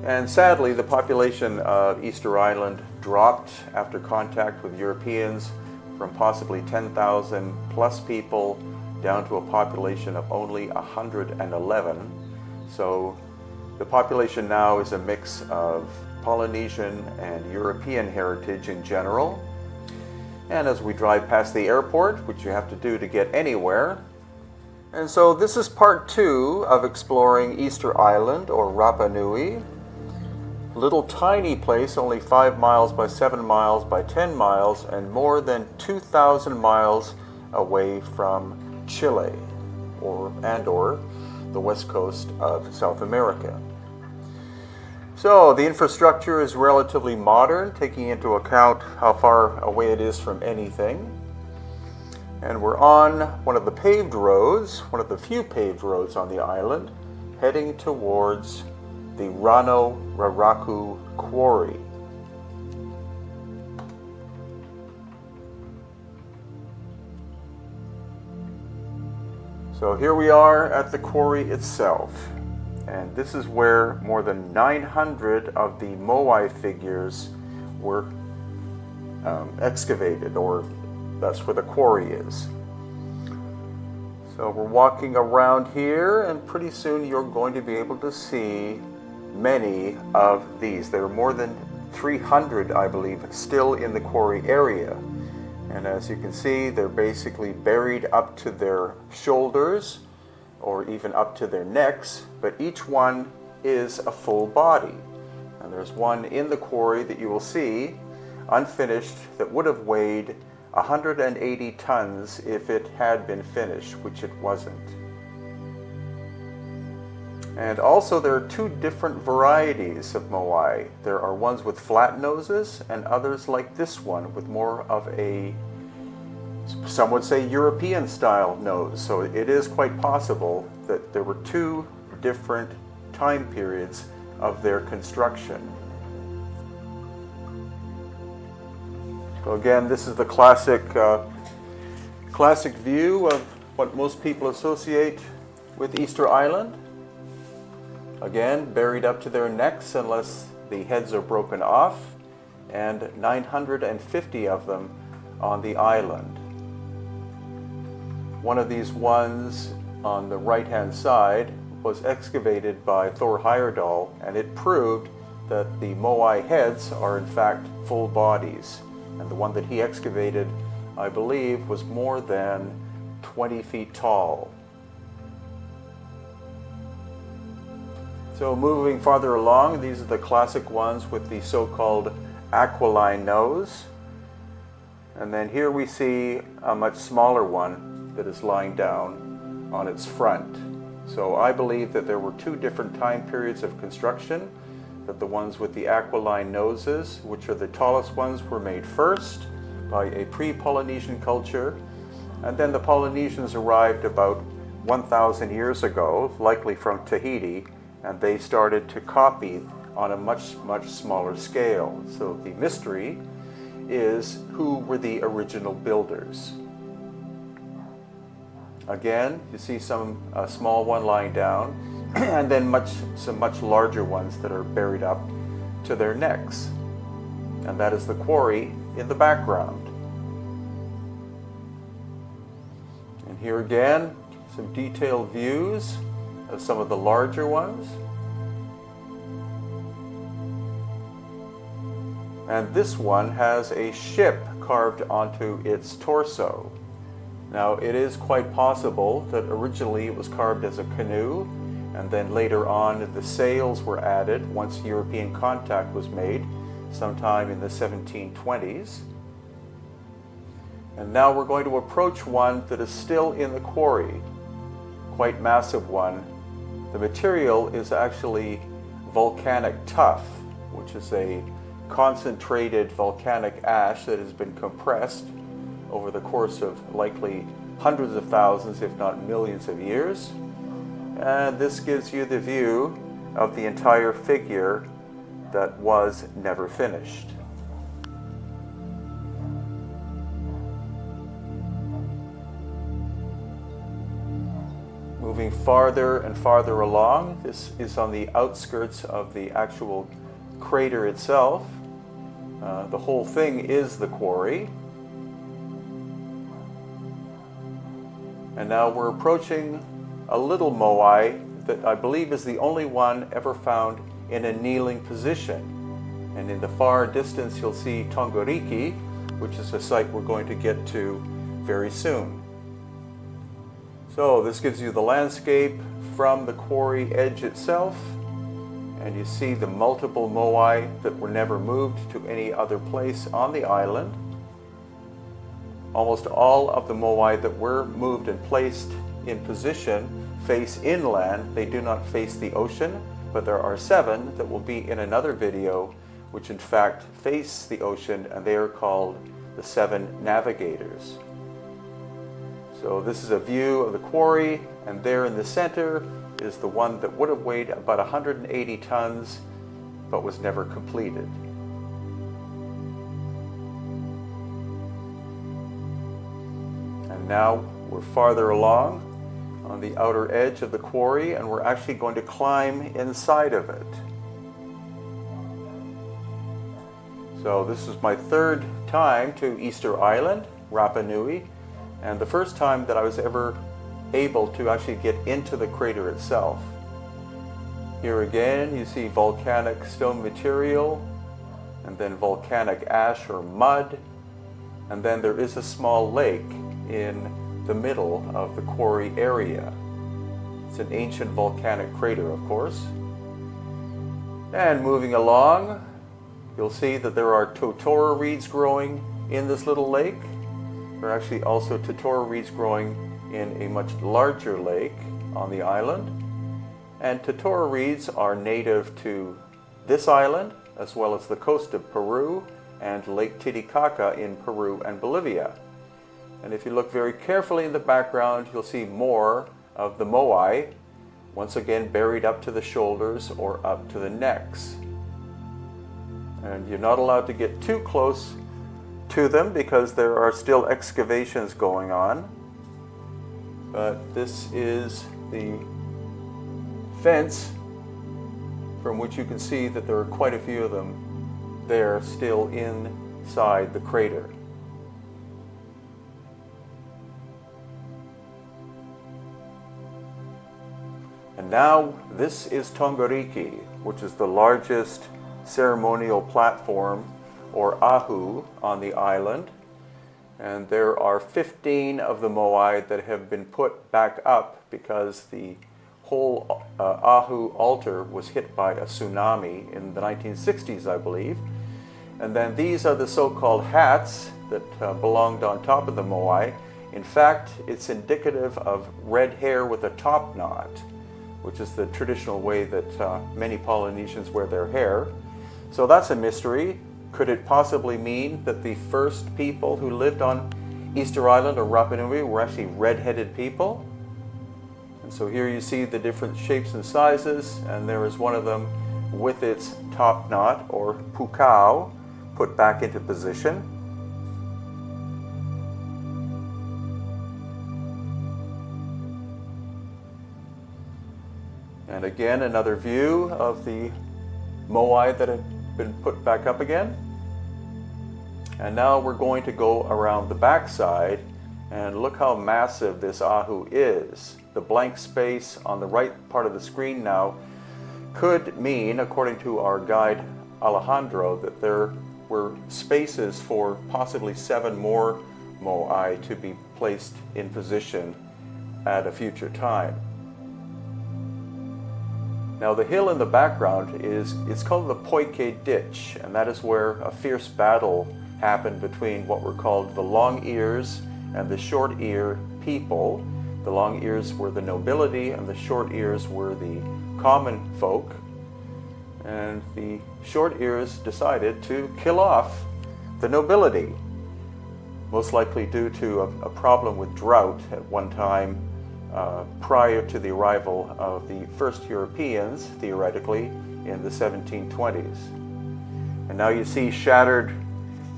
And sadly, the population of Easter Island dropped after contact with Europeans from possibly 10,000 plus people down to a population of only 111. So the population now is a mix of Polynesian and European heritage in general. And as we drive past the airport, which you have to do to get anywhere. And so this is part 2 of exploring Easter Island, or Rapa Nui. Little tiny place, only 5 miles by 7 miles by 10 miles, and more than 2,000 miles away from Chile, or the west coast of South America. So the infrastructure is relatively modern, taking into account how far away it is from anything. And we're on one of the paved roads, one of the few paved roads on the island, heading towards the Rano Raraku Quarry. So here we are at the quarry itself. And this is where more than 900 of the moai figures were excavated, or that's where the quarry is. So we're walking around here, and pretty soon you're going to be able to see many of these. There are more than 300, I believe, still in the quarry area. And as you can see, they're basically buried up to their shoulders, or even up to their necks, but each one is a full body. And there's one in the quarry that you will see, unfinished, that would have weighed 180 tons if it had been finished, which it wasn't. And also there are 2 different varieties of moai. There are ones with flat noses, and others like this one with more of a, some would say, European style nose. So it is quite possible that there were 2 different time periods of their construction. So again, this is the classic view of what most people associate with Easter Island. Again, buried up to their necks unless the heads are broken off, and 950 of them on the island. One of these ones on the right-hand side was excavated by Thor Heyerdahl, and it proved that the moai heads are in fact full bodies. And the one that he excavated, I believe, was more than 20 feet tall. So moving farther along, these are the classic ones with the so-called aquiline nose. And then here we see a much smaller one that is lying down on its front. So I believe that there were 2 different time periods of construction, that the ones with the aquiline noses, which are the tallest ones, were made first by a pre-Polynesian culture, and then the Polynesians arrived about 1,000 years ago, likely from Tahiti, and they started to copy on a much smaller scale. So the mystery is, who were the original builders? Again, you see some small one lying down, and then some much larger ones that are buried up to their necks. And that is the quarry in the background. And here again, some detailed views of some of the larger ones. And this one has a ship carved onto its torso. Now, it is quite possible that originally it was carved as a canoe, And then later on, the sails were added once European contact was made, sometime in the 1720s. And now we're going to approach one that is still in the quarry, quite massive one. The material is actually volcanic tuff, which is a concentrated volcanic ash that has been compressed over the course of likely hundreds of thousands, if not millions of years. And this gives you the view of the entire figure that was never finished. Moving farther and farther along, this is on the outskirts of the actual crater itself. The whole thing is the quarry. And now we're approaching a little moai that I believe is the only one ever found in a kneeling position. And in the far distance you'll see Tongoriki, which is a site we're going to get to very soon. So this gives you the landscape from the quarry edge itself, and you see the multiple moai that were never moved to any other place on the island. Almost all of the moai that were moved and placed in position face inland. They do not face the ocean, but there are 7 that will be in another video which in fact face the ocean, and they are called the 7 navigators. So this is a view of the quarry, and there in the center is the one that would have weighed about 180 tons but was never completed. And now we're farther along on the outer edge of the quarry, and we're actually going to climb inside of it. So this is my 3rd time to Easter Island, Rapa Nui, and the first time that I was ever able to actually get into the crater itself. Here again you see volcanic stone material, and then volcanic ash or mud, and then there is a small lake in the middle of the quarry area. It's an ancient volcanic crater, of course. And moving along, you'll see that there are totora reeds growing in this little lake. There are actually also totora reeds growing in a much larger lake on the island. And totora reeds are native to this island, as well as the coast of Peru and Lake Titicaca in Peru and Bolivia. And if you look very carefully in the background, you'll see more of the moai, once again buried up to the shoulders or up to the necks. And you're not allowed to get too close to them because there are still excavations going on. But this is the fence from which you can see that there are quite a few of them there still inside the crater. And now this is Tongoriki, which is the largest ceremonial platform or ahu on the island. And there are 15 of the moai that have been put back up because the whole ahu altar was hit by a tsunami in the 1960s, I believe. And then these are the so-called hats that belonged on top of the moai. In fact, it's indicative of red hair with a top knot, which is the traditional way that many Polynesians wear their hair. So that's a mystery. Could it possibly mean that the first people who lived on Easter Island or Rapa Nui were actually red-headed people? And so here you see the different shapes and sizes, and there is one of them with its top knot or pukao put back into position. And again, another view of the moai that had been put back up again. And now we're going to go around the backside and look how massive this ahu is. The blank space on the right part of the screen now could mean, according to our guide Alejandro, that there were spaces for possibly 7 more moai to be placed in position at a future time. Now the hill in the background it's called the Poike Ditch, and that is where a fierce battle happened between what were called the long ears and the short ear people. The long ears were the nobility and the short ears were the common folk. And the short ears decided to kill off the nobility, most likely due to a problem with drought at one time prior to the arrival of the first Europeans, theoretically, in the 1720s. And now you see shattered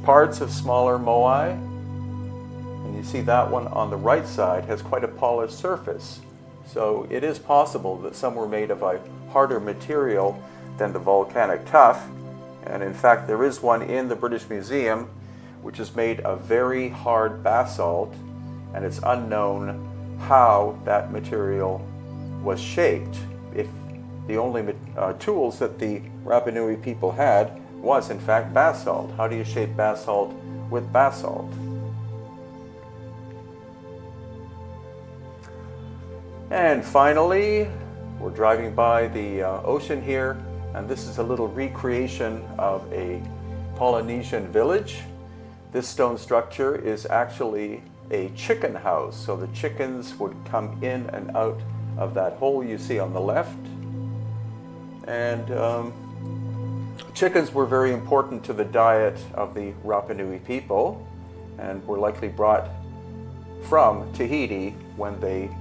parts of smaller moai, and you see that one on the right side has quite a polished surface. So it is possible that some were made of a harder material than the volcanic tuff, and in fact there is one in the British Museum which is made of very hard basalt, and it's unknown how that material was shaped. If the only tools that the Rapa Nui people had was in fact basalt. How do you shape basalt with basalt? And finally, we're driving by the ocean here, and this is a little recreation of a Polynesian village. This stone structure is actually a chicken house, so the chickens would come in and out of that hole you see on the left. And chickens were very important to the diet of the Rapa Nui people, and were likely brought from Tahiti when they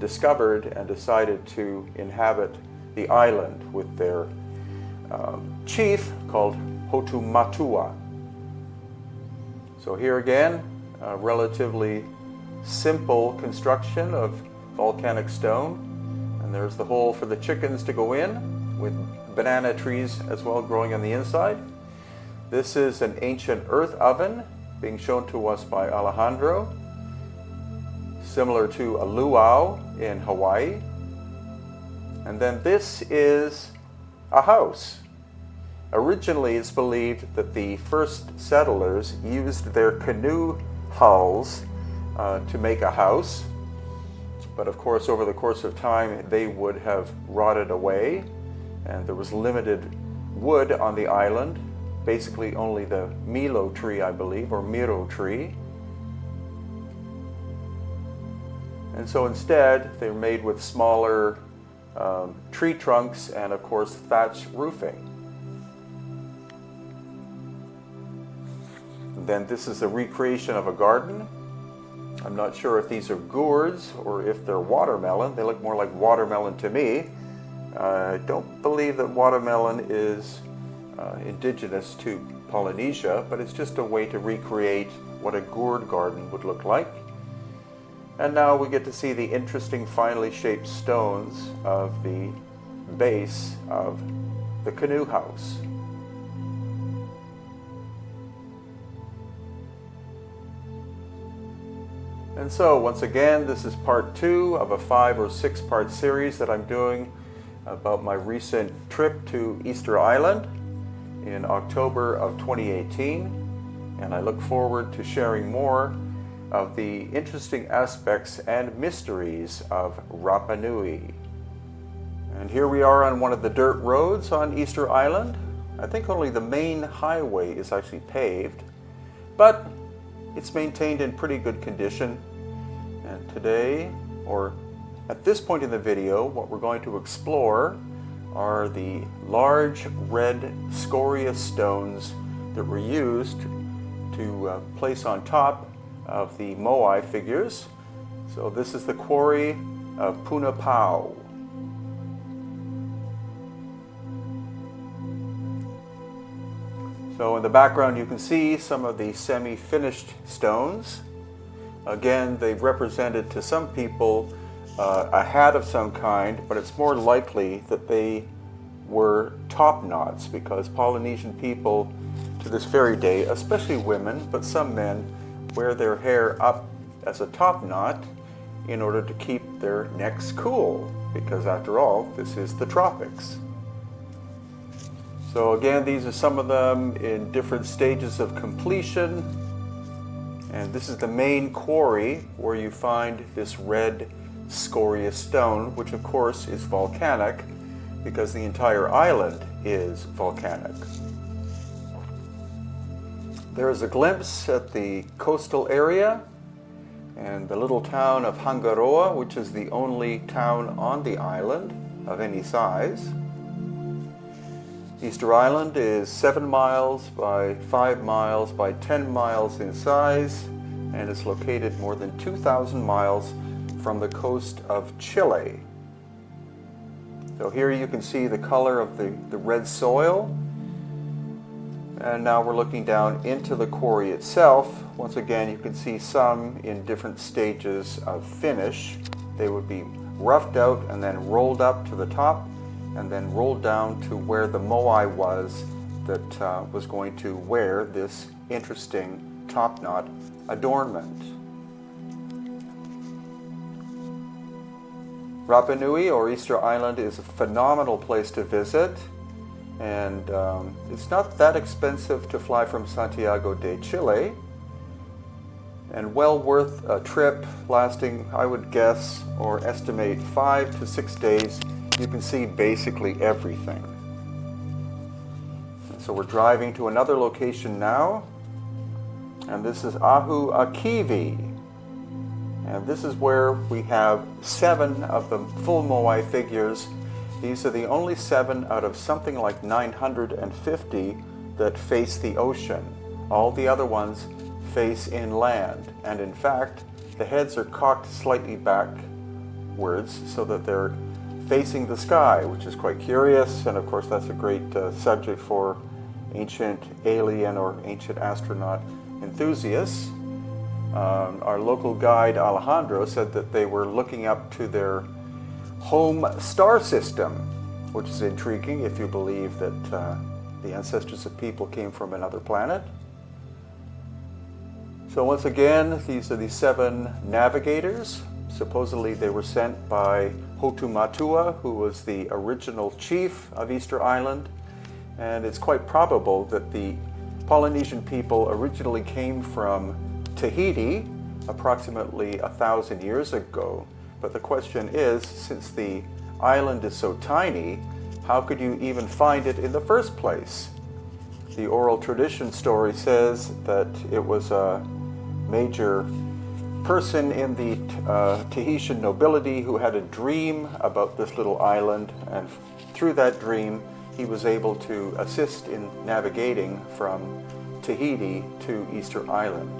discovered and decided to inhabit the island with their chief called Hotumatua. So here again, a relatively simple construction of volcanic stone, and there's the hole for the chickens to go in, with banana trees as well growing on the inside. This is an ancient earth oven being shown to us by Alejandro, similar to a luau in Hawaii. And then this is a house. Originally, it's believed that the first settlers used their canoe hulls to make a house, but of course over the course of time they would have rotted away, and there was limited wood on the island, basically only the milo tree, I believe, or miro tree. And so instead they're made with smaller tree trunks and of course thatch roofing. Then this is a recreation of a garden. I'm not sure if these are gourds or if they're watermelon. They look more like watermelon to me. I don't believe that watermelon is indigenous to Polynesia, but it's just a way to recreate what a gourd garden would look like. And now we get to see the interesting finely shaped stones of the base of the canoe house. And so once again, this is part 2 of a 5 or 6 part series that I'm doing about my recent trip to Easter Island in October of 2018. And I look forward to sharing more of the interesting aspects and mysteries of Rapa Nui. And here we are on one of the dirt roads on Easter Island. I think only the main highway is actually paved, but it's maintained in pretty good condition. And today, or at this point in the video, what we're going to explore are the large red scoria stones that were used to place on top of the moai figures. So this is the quarry of Punapau. So in the background you can see some of the semi-finished stones. Again, they've represented to some people a hat of some kind, but it's more likely that they were top knots, because Polynesian people to this very day, especially women, but some men, wear their hair up as a top knot in order to keep their necks cool, because after all, this is the tropics. So again, these are some of them in different stages of completion. And this is the main quarry where you find this red scoria stone, which of course is volcanic, because the entire island is volcanic. There is a glimpse at the coastal area and the little town of Hangaroa, which is the only town on the island of any size. Easter Island is 7 miles by 5 miles by 10 miles in size, and is located more than 2,000 miles from the coast of Chile. So here you can see the color of the red soil. And now we're looking down into the quarry itself. Once again, you can see some in different stages of finish. They would be roughed out and then rolled up to the top, and then rolled down to where the moai was that was going to wear this interesting top knot adornment. Rapa Nui, or Easter Island, is a phenomenal place to visit. And it's not that expensive to fly from Santiago de Chile, and well worth a trip lasting, I would guess or estimate, 5 to 6 days. You can see basically everything. And so we're driving to another location now, and this is Ahu Akivi, and this is where we have 7 of the full moai figures. These are the only 7 out of something like 950 that face the ocean. All the other ones face inland, and in fact, the heads are cocked slightly backwards so that they're facing the sky, which is quite curious, and of course that's a great subject for ancient alien or ancient astronaut enthusiasts. Our local guide Alejandro said that they were looking up to their home star system, which is intriguing if you believe that the ancestors of people came from another planet. So once again, these are the 7 navigators. Supposedly they were sent by Hotumatua, who was the original chief of Easter Island, and it's quite probable that the Polynesian people originally came from Tahiti approximately 1,000 years ago. But the question is, since the island is so tiny, how could you even find it in the first place? The oral tradition story says that it was a major person in the Tahitian nobility who had a dream about this little island, and through that dream he was able to assist in navigating from Tahiti to Easter Island.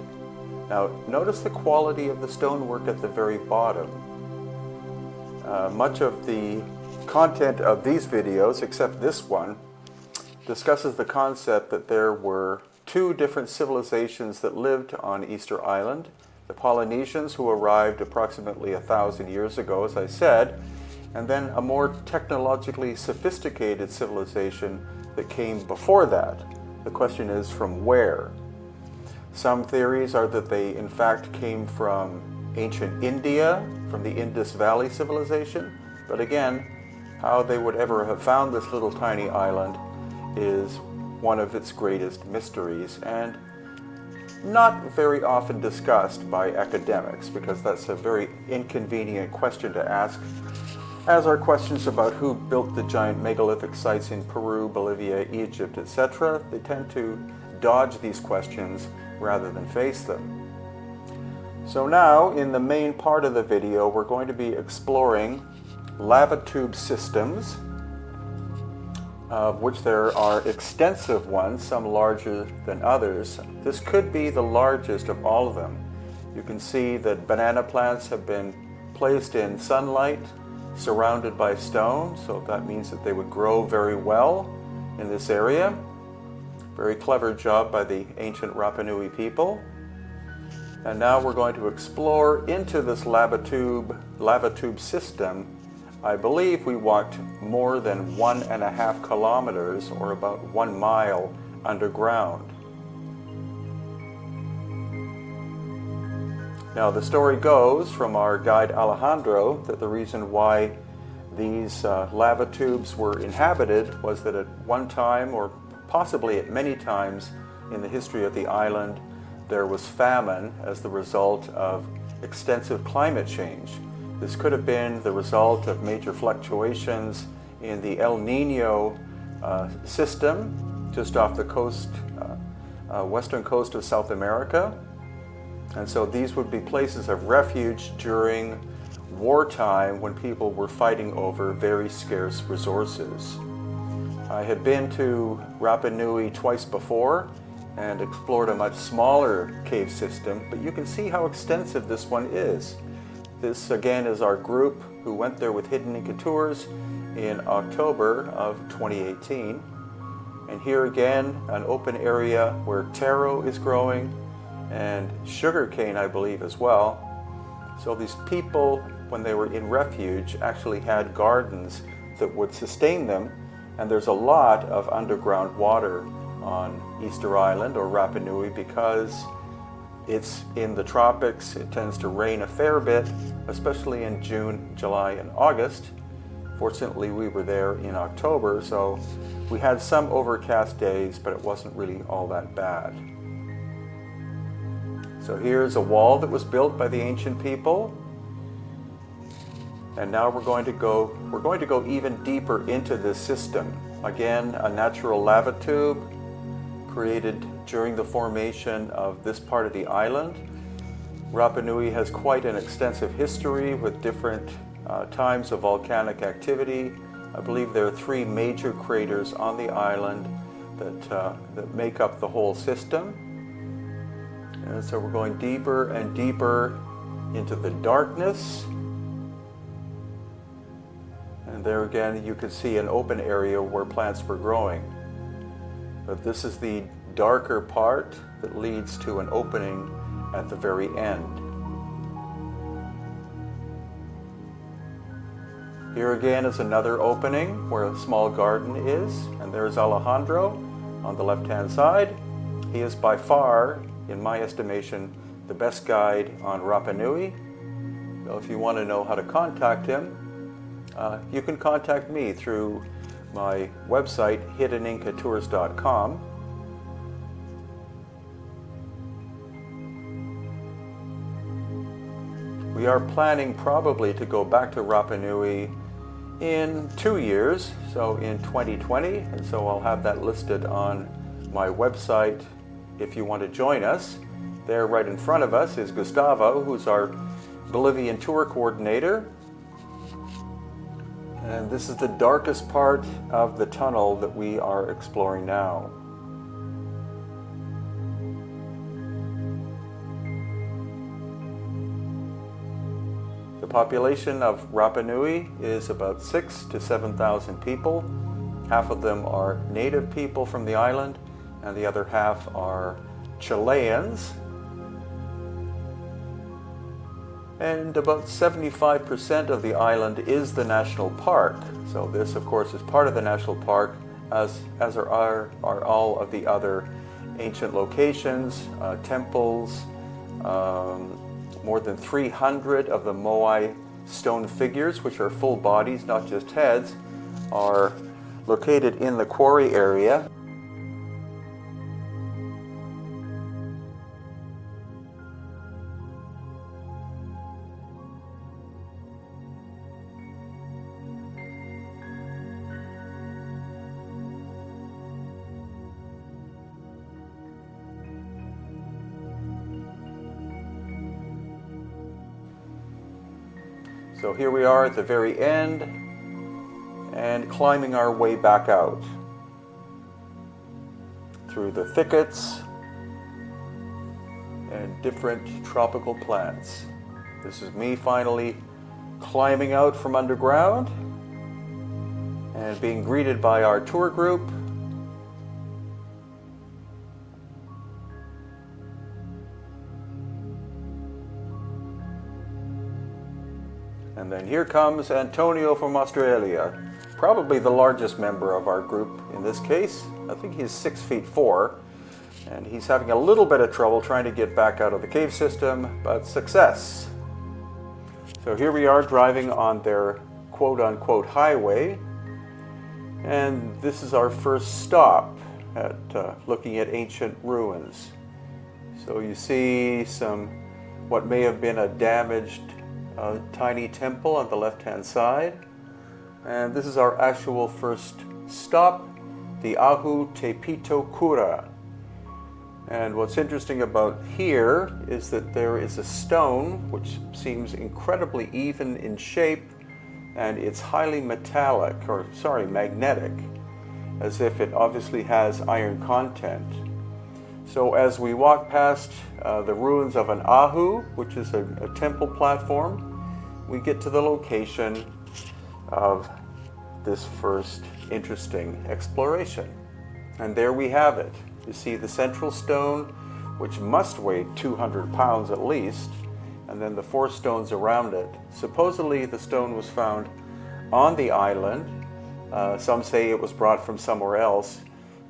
Now notice the quality of the stonework at the very bottom. Much of the content of these videos, except this one, discusses the concept that there were 2 different civilizations that lived on Easter Island. The Polynesians, who arrived approximately 1,000 years ago, as I said, and then a more technologically sophisticated civilization that came before that. The question is, from where? Some theories are that they in fact came from ancient India, from the Indus Valley civilization, but again, how they would ever have found this little tiny island is one of its greatest mysteries, and not very often discussed by academics, because that's a very inconvenient question to ask, as are questions about who built the giant megalithic sites in Peru, Bolivia, Egypt, etc. They tend to dodge these questions rather than face them. So now, in the main part of the video, we're going to be exploring lava tube systems, of which there are extensive ones, some larger than others. This could be the largest of all of them. You can see that banana plants have been placed in sunlight, surrounded by stone, so that means that they would grow very well in this area. Very clever job by the ancient Rapa Nui people. And now we're going to explore into this lava tube system. I believe we walked more than 1.5 kilometers, or about 1 mile, underground. Now the story goes from our guide Alejandro that the reason why these lava tubes were inhabited was that at one time, or possibly at many times in the history of the island, there was famine as the result of extensive climate change. This could have been the result of major fluctuations in the El Nino system, just off the coast, western coast of South America. And so these would be places of refuge during wartime when people were fighting over very scarce resources. I had been to Rapa Nui twice before and explored a much smaller cave system, but you can see how extensive this one is. This again is our group who went there with Hidden Inca Tours in October of 2018. And here again, an open area where taro is growing and sugarcane, I believe, as well. So these people, when they were in refuge, actually had gardens that would sustain them. And there's a lot of underground water on Easter Island or Rapa Nui because it's in the tropics. It tends to rain a fair bit, especially in June, July, and August. Fortunately, we were there in October, so we had some overcast days, but it wasn't really all that bad. So here's a wall that was built by the ancient people. And now we're going to go even deeper into this system. Again, a natural lava tube created during the formation of this part of the island. Rapa Nui has quite an extensive history with different times of volcanic activity. I believe there are 3 major craters on the island that make up the whole system. And so we're going deeper and deeper into the darkness. And there again, you can see an open area where plants were growing. But this is the darker part that leads to an opening at the very end. Here again is another opening where a small garden is, and there's Alejandro on the left-hand side. He is by far, in my estimation, the best guide on Rapa Nui. So if you want to know how to contact him, you can contact me through my website, hiddenincatours.com. We are planning probably to go back to Rapa Nui in 2 years, so in 2020, and so I'll have that listed on my website if you want to join us. There right in front of us is Gustavo, who's our Bolivian tour coordinator. And this is the darkest part of the tunnel that we are exploring now. The population of Rapa Nui is about 6,000 to 7,000 people. Half of them are native people from the island, and the other half are Chileans. And about 75% of the island is the national park. So this, of course, is part of the national park, as are all of the other ancient locations, temples. More than 300 of the Moai stone figures, which are full bodies, not just heads, are located in the quarry area. So here we are at the very end and climbing our way back out through the thickets and different tropical plants. This is me finally climbing out from underground and being greeted by our tour group. And then here comes Antonio from Australia, probably the largest member of our group in this case. I think he's 6'4", and he's having a little bit of trouble trying to get back out of the cave system, but success. So here we are driving on their quote-unquote highway, and this is our first stop at looking at ancient ruins. So you see what may have been a damaged tiny temple on the left-hand side. And this is our actual first stop, the Ahu Tepito Kura. And what's interesting about here is that there is a stone which seems incredibly even in shape, and it's highly magnetic, as if it obviously has iron content. So as we walk past the ruins of an Ahu, which is a temple platform, we get to the location of this first interesting exploration. And there we have it. You see the central stone, which must weigh 200 pounds at least, and then the 4 stones around it. Supposedly the stone was found on the island. Some say it was brought from somewhere else,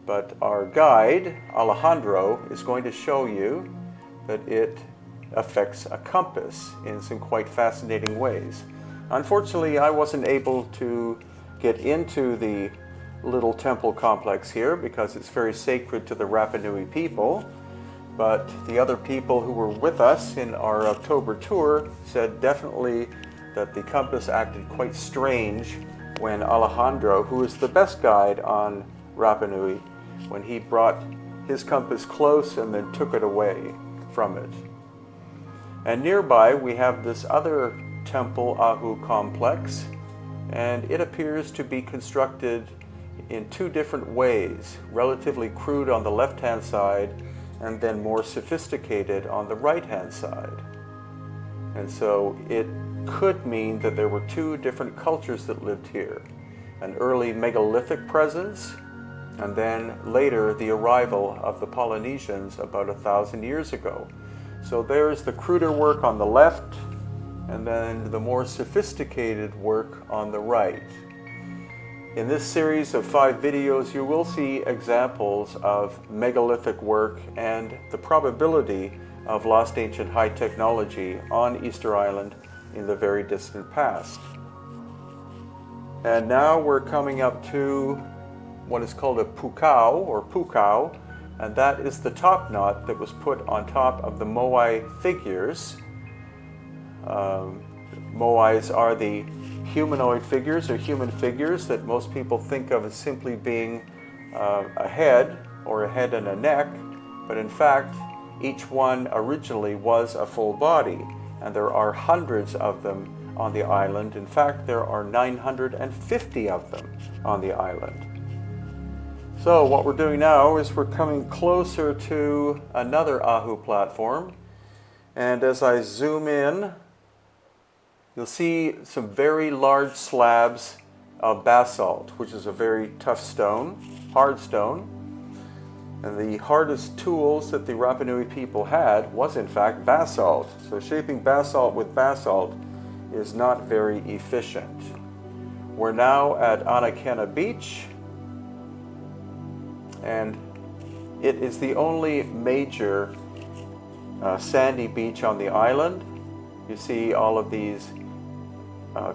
but our guide, Alejandro, is going to show you that it affects a compass in some quite fascinating ways. Unfortunately, I wasn't able to get into the little temple complex here because it's very sacred to the Rapa Nui people, but the other people who were with us in our October tour said definitely that the compass acted quite strange when Alejandro, who is the best guide on Rapa Nui, when he brought his compass close and then took it away from it. And nearby we have this other temple Ahu complex, and it appears to be constructed in 2 different ways, relatively crude on the left-hand side and then more sophisticated on the right-hand side. And so it could mean that there were 2 different cultures that lived here. An early megalithic presence, and then later the arrival of the Polynesians about 1,000 years ago. So there's the cruder work on the left, and then the more sophisticated work on the right. In this series of 5 videos, you will see examples of megalithic work and the probability of lost ancient high technology on Easter Island in the very distant past. And now we're coming up to what is called a pukau, or pukau, and that is the top knot that was put on top of the moai figures. Moais are the humanoid figures, or human figures, that most people think of as simply being a head, or a head and a neck, but in fact each one originally was a full body, and there are hundreds of them on the island. In fact, there are 950 of them on the island. So what we're doing now is we're coming closer to another Ahu platform, and as I zoom in, you'll see some very large slabs of basalt, which is a very tough stone, hard stone. And the hardest tools that the Rapa Nui people had was in fact basalt. So shaping basalt with basalt is not very efficient. We're now at Anakena Beach, and it is the only major sandy beach on the island. You see all of these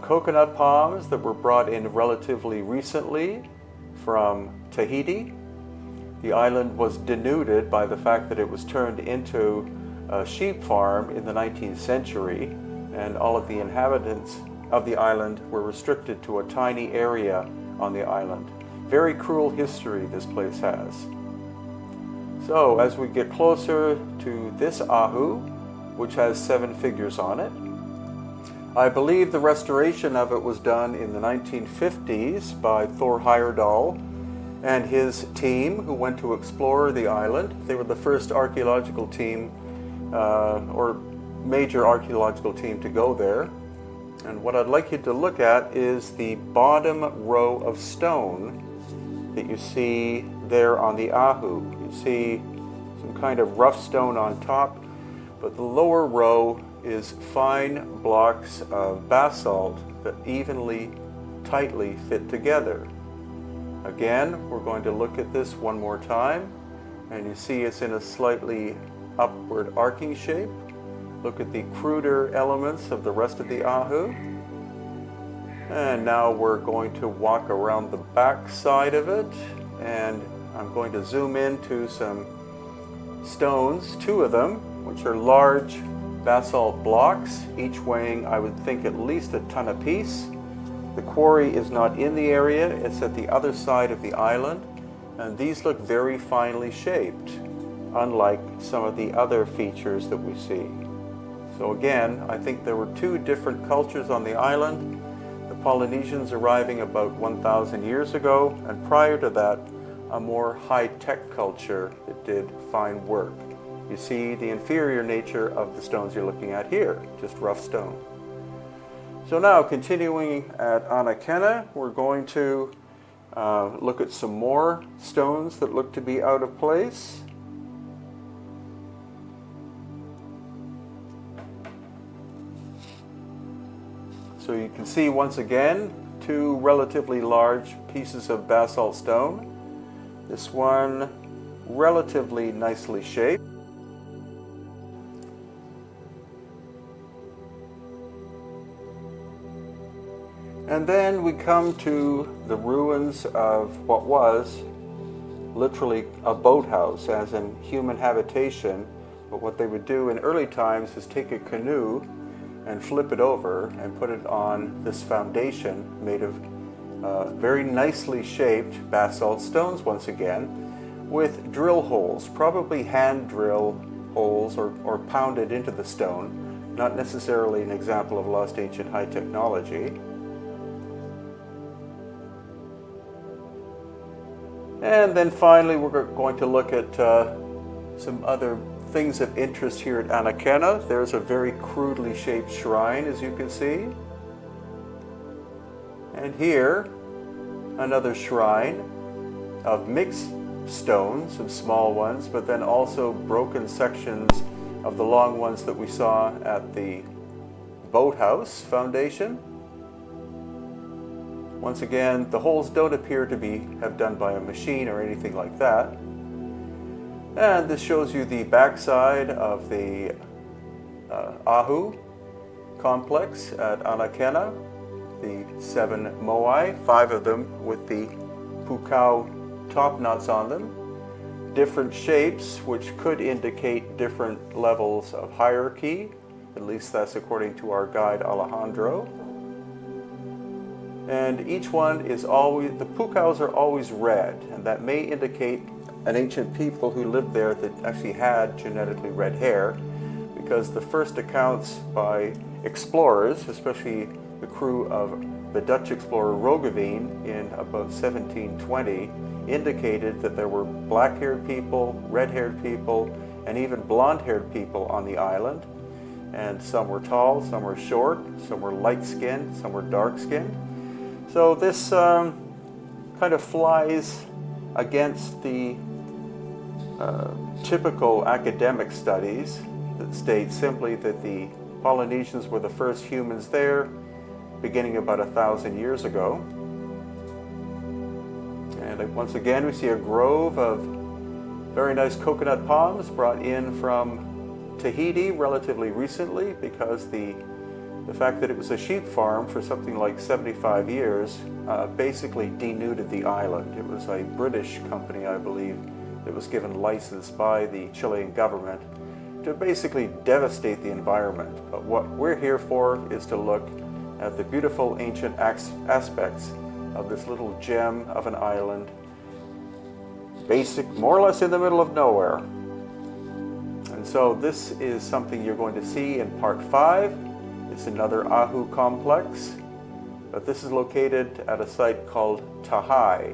coconut palms that were brought in relatively recently from Tahiti. The island was denuded by the fact that it was turned into a sheep farm in the 19th century, and all of the inhabitants of the island were restricted to a tiny area on the island. Very cruel history this place has. So as we get closer to this Ahu, which has 7 figures on it, I believe the restoration of it was done in the 1950s by Thor Heyerdahl and his team, who went to explore the island. They were the first archaeological team, or major archaeological team, to go there. And what I'd like you to look at is the bottom row of stone that you see there on the Ahu. You see some kind of rough stone on top, but the lower row is fine blocks of basalt that evenly, tightly fit together. Again, we're going to look at this one more time, and you see it's in a slightly upward arcing shape. Look at the cruder elements of the rest of the Ahu. And now we're going to walk around the back side of it, and I'm going to zoom into some stones, 2 of them, which are large basalt blocks, each weighing, I would think, at least a ton apiece. The quarry is not in the area, it's at the other side of the island, and these look very finely shaped, unlike some of the other features that we see. So again, I think there were two different cultures on the island, the Polynesians arriving about 1,000 years ago, and prior to that, a more high-tech culture that did fine work. You see the inferior nature of the stones you're looking at here, just rough stone. So now, continuing at Anakena, we're going to look at some more stones that look to be out of place. So you can see once again, two relatively large pieces of basalt stone. This one relatively nicely shaped. And then we come to the ruins of what was literally a boathouse, as in human habitation. But what they would do in early times is take a canoe and flip it over and put it on this foundation made of very nicely shaped basalt stones once again, with drill holes, probably hand drill holes or pounded into the stone, not necessarily an example of lost ancient high technology. And then finally, we're going to look at some other things of interest here at Anakena. There's a very crudely shaped shrine, as you can see. And here, another shrine of mixed stones, some small ones, but then also broken sections of the long ones that we saw at the boathouse foundation. Once again, the holes don't appear to have done by a machine or anything like that. And this shows you the backside of the Ahu complex at Anakena, the 7 moai, 5 of them with the pukao top knots on them. Different shapes, which could indicate different levels of hierarchy. At least that's according to our guide Alejandro. And each one is always, the pukaos are always red, and that may indicate an ancient people who lived there that actually had genetically red hair, because the first accounts by explorers, especially the crew of the Dutch explorer Roggeveen in about 1720, indicated that there were black-haired people, red-haired people, and even blonde-haired people on the island. And some were tall, some were short, some were light-skinned, some were dark-skinned. So this kind of flies against the typical academic studies that state simply that the Polynesians were the first humans there, beginning about 1,000 years ago. And once again, we see a grove of very nice coconut palms brought in from Tahiti relatively recently, because the fact that it was a sheep farm for something like 75 years basically denuded the island. It was a British company, I believe, that was given license by the Chilean government to basically devastate the environment. But what we're here for is to look at the beautiful ancient aspects of this little gem of an island, more or less in the middle of nowhere. And so this is something you're going to see in part 5. It's another Ahu complex, but this is located at a site called Tahai.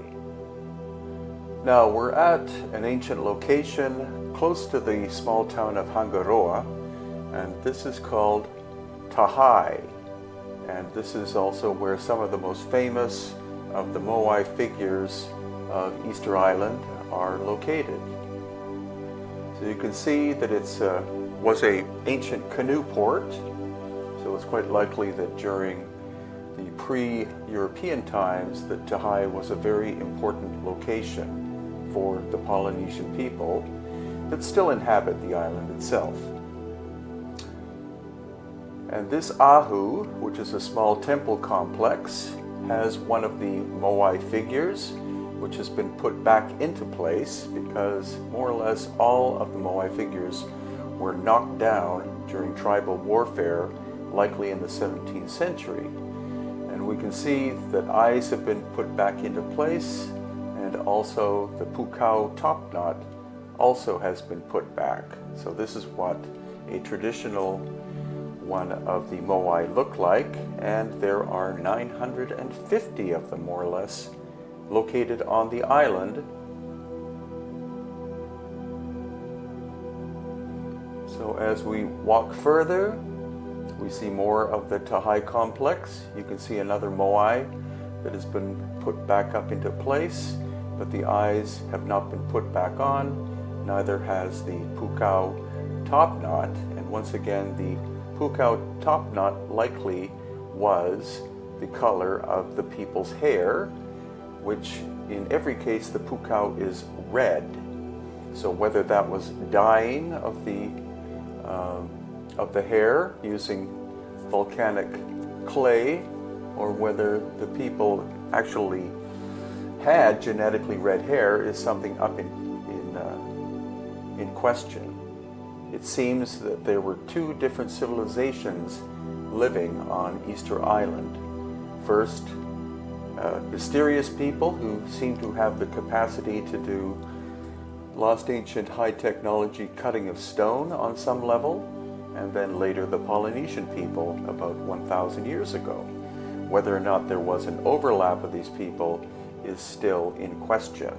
Now we're at an ancient location close to the small town of Hangaroa, and this is called Tahai. And this is also where some of the most famous of the moai figures of Easter Island are located. So you can see that it was an ancient canoe port. So it's quite likely that during the pre-European times that Tahai was a very important location for the Polynesian people that still inhabit the island itself. And this Ahu, which is a small temple complex, has one of the moai figures, which has been put back into place because more or less all of the moai figures were knocked down during tribal warfare, likely in the 17th century. And And we can see that eyes have been put back into place, and also the pukao top knot also has been put back. So this is what a traditional one of the moai look like, and there are 950 of them, more or less, located on the island. So as we walk further, we see more of the Tahai complex. You can see another moai that has been put back up into place, but the eyes have not been put back on. Neither has the pukao top knot. And once again, the pukao top knot likely was the color of the people's hair, which in every case the pukao is red. So whether that was dyeing of the hair using volcanic clay, or whether the people actually had genetically red hair, is something up in question. It seems that there were two different civilizations living on Easter Island. First, mysterious people who seem to have the capacity to do lost ancient high technology cutting of stone on some level, and then later the Polynesian people about 1,000 years ago. Whether or not there was an overlap of these people is still in question.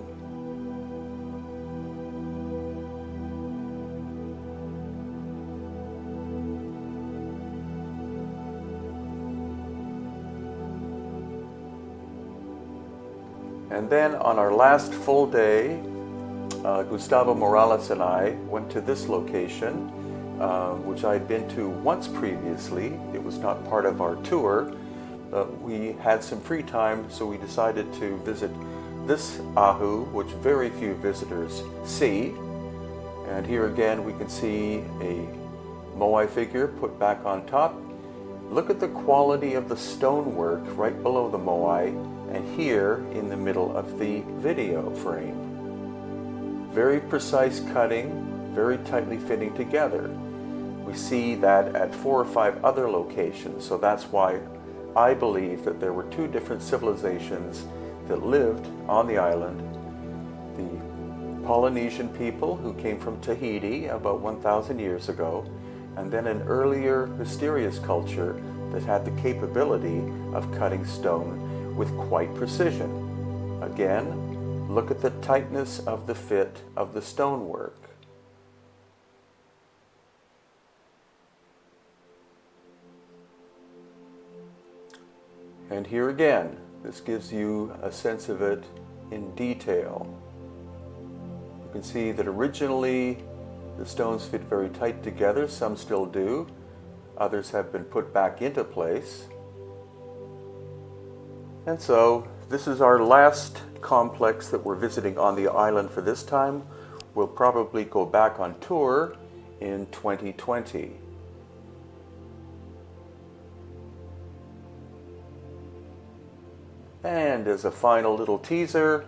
And then on our last full day, Gustavo Morales and I went to this location, which I had been to once previously. It was not part of our tour, but we had some free time, so we decided to visit this ahu, which very few visitors see. And here again we can see a moai figure put back on top. Look at the quality of the stonework right below the moai, and here in the middle of the video frame. Very precise cutting, very tightly fitting together. We see that at 4 or 5 other locations, so that's why I believe that there were two different civilizations that lived on the island. The Polynesian people who came from Tahiti about 1,000 years ago, and then an earlier mysterious culture that had the capability of cutting stone with quite precision. Again, look at the tightness of the fit of the stonework. And here again, this gives you a sense of it in detail. You can see that originally the stones fit very tight together. Some still do. Others have been put back into place. And so this is our last complex that we're visiting on the island for this time. We'll probably go back on tour in 2020. And as a final little teaser,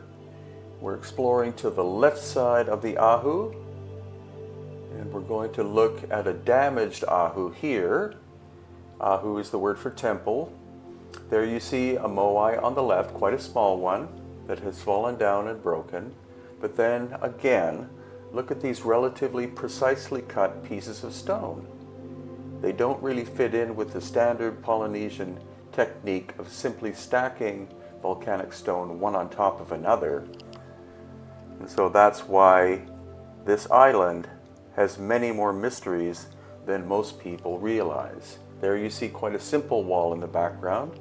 we're exploring to the left side of the ahu, and we're going to look at a damaged ahu here. Ahu is the word for temple. There you see a moai on the left, quite a small one, that has fallen down and broken. But then again, look at these relatively precisely cut pieces of stone. They don't really fit in with the standard Polynesian technique of simply stacking volcanic stone one on top of another. And so that's why this island has many more mysteries than most people realize. There you see quite a simple wall in the background.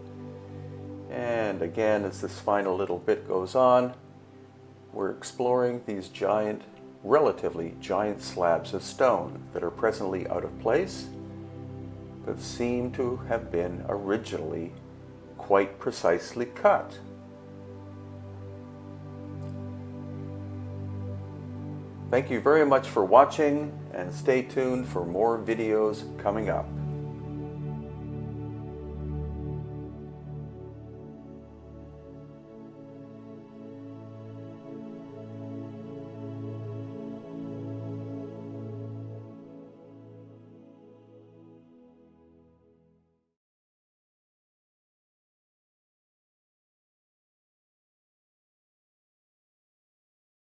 And again, as this final little bit goes on, we're exploring these giant, relatively giant slabs of stone that are presently out of place, but seem to have been originally quite precisely cut. Thank you very much for watching, and stay tuned for more videos coming up.